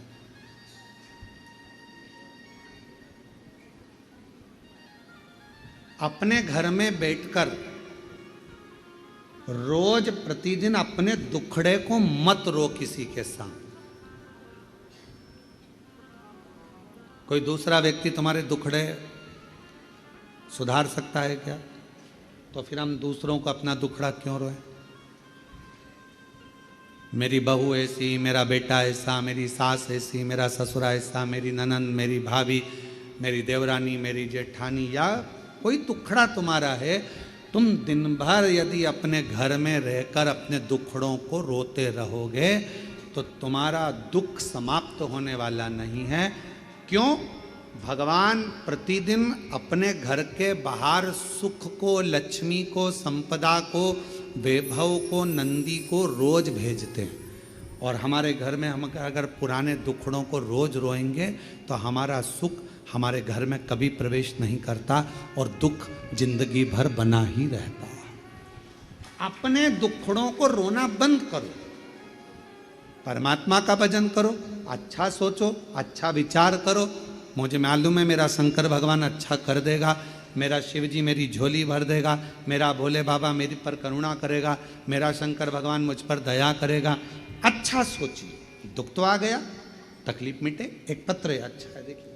अपने घर में बैठकर रोज प्रतिदिन अपने दुखड़े को मत रो किसी के सामने। कोई दूसरा व्यक्ति तुम्हारे दुखड़े सुधार सकता है क्या? तो फिर हम दूसरों को अपना दुखड़ा क्यों रोए? मेरी बहू ऐसी, मेरा बेटा ऐसा, मेरी सास ऐसी, मेरा ससुरा ऐसा, मेरी ननंद, मेरी भाभी, मेरी देवरानी, मेरी जेठानी, या कोई दुखड़ा तुम्हारा है, तुम दिन भर यदि अपने घर में रहकर अपने दुखड़ों को रोते रहोगे तो तुम्हारा दुख समाप्त होने वाला नहीं है। क्यों? भगवान प्रतिदिन अपने घर के बाहर सुख को, लक्ष्मी को, संपदा को, वैभव को, नंदी को रोज भेजते हैं। और हमारे घर में हम अगर पुराने दुखड़ों को रोज रोएंगे तो हमारा सुख हमारे घर में कभी प्रवेश नहीं करता और दुख जिंदगी भर बना ही रहता है। अपने दुखड़ों को रोना बंद करो, परमात्मा का भजन करो, अच्छा सोचो, अच्छा विचार करो। मुझे मालूम है मेरा शंकर भगवान अच्छा कर देगा, मेरा शिव जी मेरी झोली भर देगा, मेरा भोले बाबा मेरे पर करुणा करेगा, मेरा शंकर भगवान मुझ पर दया करेगा। अच्छा सोचिए, दुख तो आ गया, तकलीफ मिटे, एक पत्र है, अच्छा है। देखिए,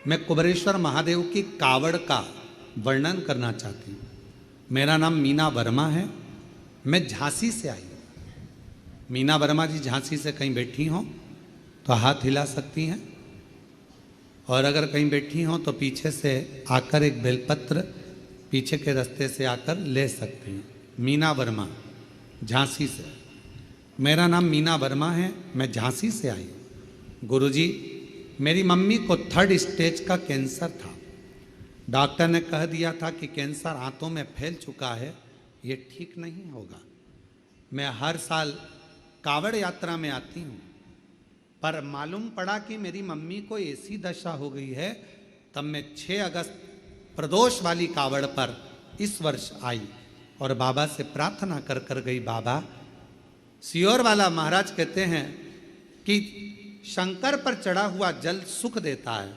मैं कुबेरेश्वर महादेव की कावड़ का वर्णन करना चाहती हूँ। मेरा नाम मीना वर्मा है, मैं झांसी से आई हूँ। मीना वर्मा जी झांसी से कहीं बैठी हों तो हाथ हिला सकती हैं, और अगर कहीं बैठी हों तो पीछे से आकर एक बेलपत्र पीछे के रास्ते से आकर ले सकती हैं। मीना वर्मा, झांसी से। मेरा नाम मीना वर्मा है, मैं झांसी से आई हूँ। गुरुजी, मेरी मम्मी को 3rd स्टेज का कैंसर था। डॉक्टर ने कह दिया था कि कैंसर आंतों में फैल चुका है, ये ठीक नहीं होगा। मैं हर साल कावड़ यात्रा में आती हूँ, पर मालूम पड़ा कि मेरी मम्मी को ऐसी दशा हो गई है। तब मैं 6 अगस्त प्रदोष वाली कावड़ पर इस वर्ष आई और बाबा से प्रार्थना कर कर गई, बाबा, सियोर वाला महाराज कहते हैं कि शंकर पर चढ़ा हुआ जल सुख देता है।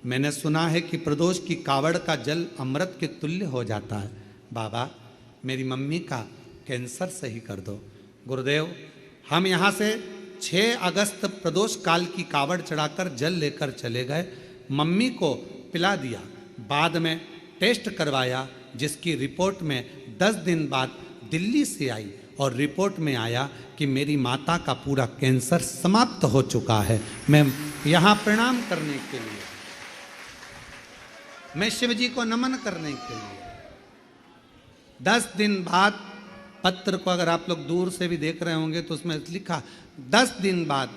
मैंने सुना है कि प्रदोष की कावड़ का जल अमृत के तुल्य हो जाता है। बाबा, मेरी मम्मी का कैंसर सही कर दो। गुरुदेव, हम यहाँ से 6 अगस्त प्रदोष काल की कावड़ चढ़ाकर जल लेकर चले गए, मम्मी को पिला दिया, बाद में टेस्ट करवाया, जिसकी रिपोर्ट में 10 दिन बाद दिल्ली से आई और रिपोर्ट में आया कि मेरी माता का पूरा कैंसर समाप्त हो चुका है। मैं यहाँ प्रणाम करने के लिए, मैं शिव जी को नमन करने के लिए 10 दिन बाद, पत्र को अगर आप लोग दूर से भी देख रहे होंगे तो उसमें लिखा 10 दिन बाद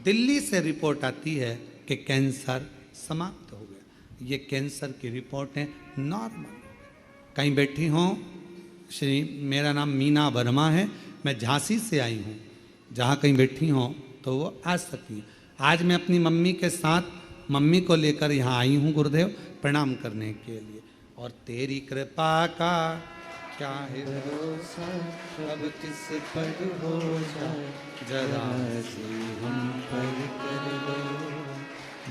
दिल्ली से रिपोर्ट आती है कि कैंसर समाप्त हो गया। ये कैंसर की रिपोर्ट है, नॉर्मल। कहीं बैठी हों, श्री, मेरा नाम मीना वर्मा है, मैं झांसी से आई हूँ, जहाँ कहीं बैठी हों तो वो आ सकती हैं। आज मैं अपनी मम्मी के साथ मम्मी को लेकर यहाँ आई हूँ गुरुदेव, प्रणाम करने के लिए। और तेरी कृपा का क्या है भरोसा, अब किस पर हो जाए, जरा सी हम पर कर दो,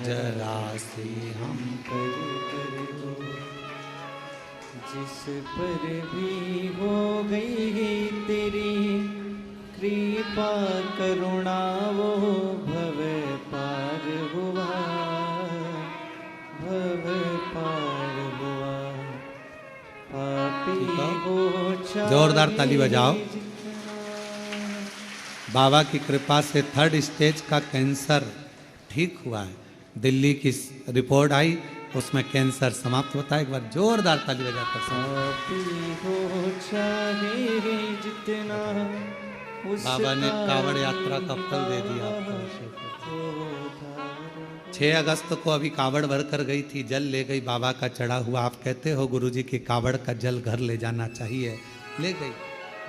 जरा सी हम पर कर दो। जिस पर भी हो गई तेरी कृपा करुणा, वो भव पार हुआ, भव पार हुआ। पापी हो जोरदार ताली बजाओ। बाबा की कृपा से 3rd स्टेज का कैंसर ठीक हुआ है। दिल्ली की रिपोर्ट आई, उसमें कैंसर समाप्त होता है। एक बार जोरदार ताली बजाकर जितना बाबा ने कावड़ यात्रा का फल दे दिया। 6 अगस्त को अभी कावड़ भर कर गई थी, जल ले गई बाबा का चढ़ा हुआ। आप कहते हो गुरुजी की कावड़ का जल घर ले जाना चाहिए, ले गई,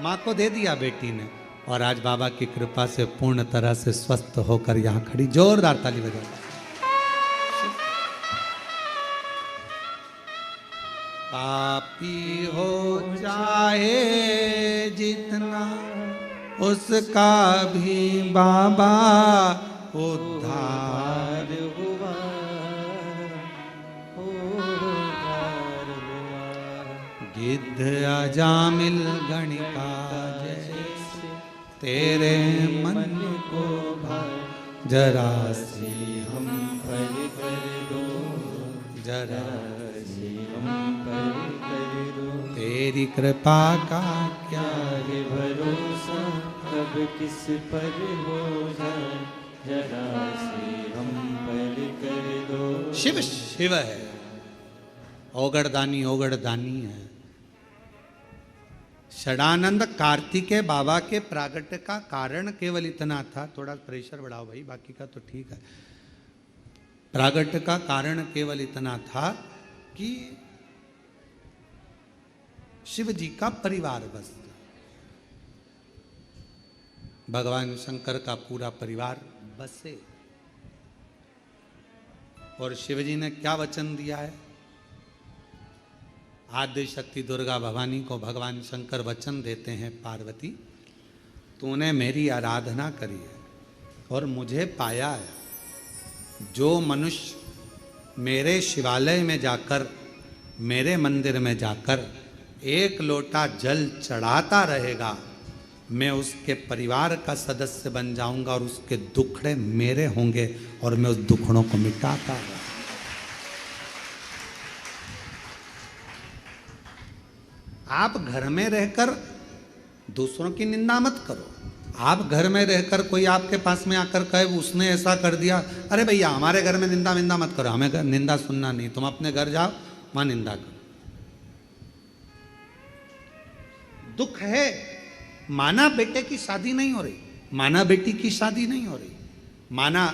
माँ को दे दिया बेटी ने, और आज बाबा की कृपा से पूर्ण तरह से स्वस्थ होकर यहाँ खड़ी। जोरदार ताली बजाओ। पापी हो चाहे जितना, उसका भी बाबा उद्धार हुआ, उद्धार हुआ। गिद्ध अजामिल गणिका जैसे तेरे मन को जरा सी हम पर कर दो, जरा हम पर कर दो। तेरी कृपा का क्या है भरोसा, कब किस पर हो जाए, जरा से हम पर कर दो। शिव शिव है, ओगड़दानी ओगड़दानी है। षडानंद कार्तिकेय बाबा के प्रागट्य का कारण केवल इतना था, थोड़ा प्रेशर बढ़ाओ भाई, बाकी का तो ठीक है। प्रागट्य का कारण केवल इतना था कि शिव जी का परिवार बस, भगवान शंकर का पूरा परिवार बसे। और शिव जी ने क्या वचन दिया है? आद्य शक्ति दुर्गा भवानी को भगवान शंकर वचन देते हैं, पार्वती तूने मेरी आराधना करी है और मुझे पाया है। जो मनुष्य मेरे शिवालय में जाकर, मेरे मंदिर में जाकर एक लोटा जल चढ़ाता रहेगा, मैं उसके परिवार का सदस्य बन जाऊंगा और उसके दुखड़े मेरे होंगे और मैं उस दुखड़ों को मिटाता रहूंगा। आप घर में रहकर दूसरों की निंदा मत करो। आप घर में रहकर कोई आपके पास में आकर कहे उसने ऐसा कर दिया, अरे भैया हमारे घर में निंदा विंदा मत करो, हमें निंदा सुनना नहीं। तुम अपने घर जाओ, वहां निंदा करो। दुख है, माना बेटे की शादी नहीं हो रही, माना बेटी की शादी नहीं हो रही, माना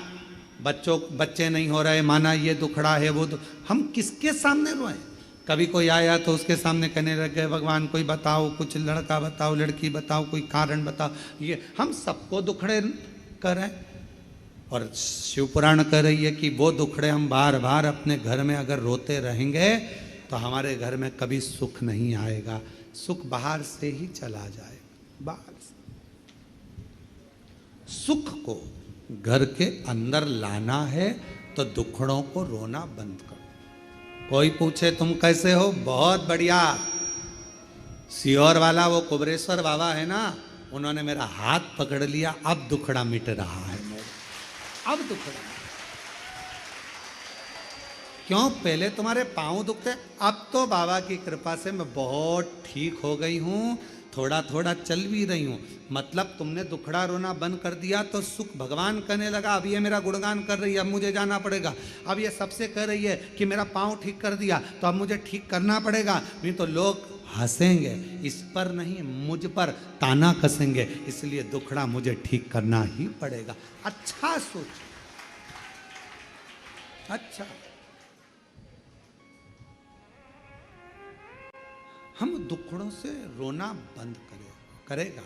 बच्चे नहीं हो रहे, माना ये दुखड़ा है वो हम किसके सामने रोए? कभी कोई आया तो उसके सामने कहने लग गए भगवान कोई बताओ, कुछ लड़का बताओ, लड़की बताओ, कोई कारण बताओ। ये हम सबको दुखड़े कर रहे हैं। और शिव पुराण कह रही है कि वो दुखड़े हम बार बार अपने घर में अगर रोते रहेंगे तो हमारे घर में कभी सुख नहीं आएगा। सुख बाहर से ही चला जाए, बाहर से। सुख को घर के अंदर लाना है तो दुखड़ों को रोना बंद करो। कोई पूछे तुम कैसे हो? बहुत बढ़िया। सियोर वाला वो कुबरेश्वर बाबा है ना, उन्होंने मेरा हाथ पकड़ लिया, अब दुखड़ा मिट रहा है मेरा, अब दुखड़ा। क्यों? पहले तुम्हारे पांव दुखते, अब तो बाबा की कृपा से मैं बहुत ठीक हो गई हूँ, थोड़ा थोड़ा चल भी रही हूँ। मतलब तुमने दुखड़ा रोना बंद कर दिया तो सुख भगवान कहने लगा अब ये मेरा गुणगान कर रही है, अब मुझे जाना पड़ेगा। अब ये सबसे कह रही है कि मेरा पाँव ठीक कर दिया तो अब मुझे ठीक करना पड़ेगा, नहीं तो लोग हंसेंगे। इस पर नहीं, मुझ पर ताना कसेंगे, इसलिए दुखड़ा मुझे ठीक करना ही पड़ेगा। अच्छा सोच, अच्छा। हम दुखड़ों से रोना बंद करेगा।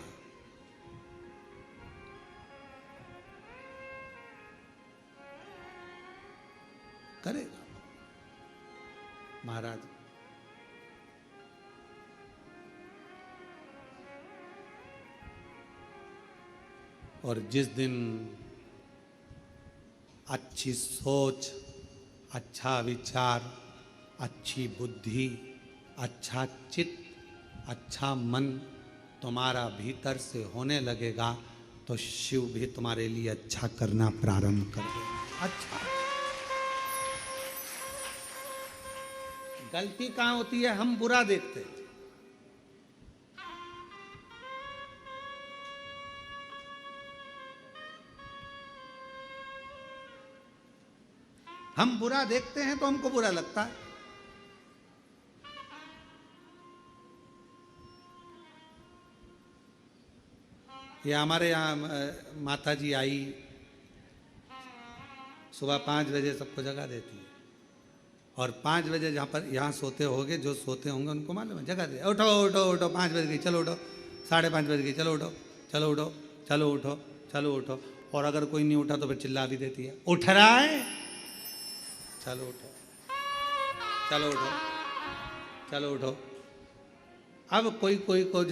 करेगा महाराज। और जिस दिन अच्छी सोच, अच्छा विचार, अच्छी बुद्धि, अच्छा चित्त, अच्छा मन तुम्हारा भीतर से होने लगेगा तो शिव भी तुम्हारे लिए अच्छा करना प्रारंभ कर देगा। अच्छा, गलती कहाँ होती है? हम बुरा देखते हैं। हम बुरा देखते हैं तो हमको बुरा लगता है। ये हमारे यहाँ माता जी आई, सुबह 5 बजे सबको जगा देती है। और 5 बजे जहाँ पर यहाँ सोते होंगे, जो सोते होंगे उनको मालूम है, जगा दे, उठो उठो उठो, 5 बज गई, चलो उठो, 5:30 बज गई, चलो उठो, चलो उठो, चलो उठो, चलो उठो। और अगर कोई नहीं उठा तो फिर चिल्ला भी देती है, उठ रहा है, चलो उठो, चलो उठो, चलो उठो। अब कोई कोई को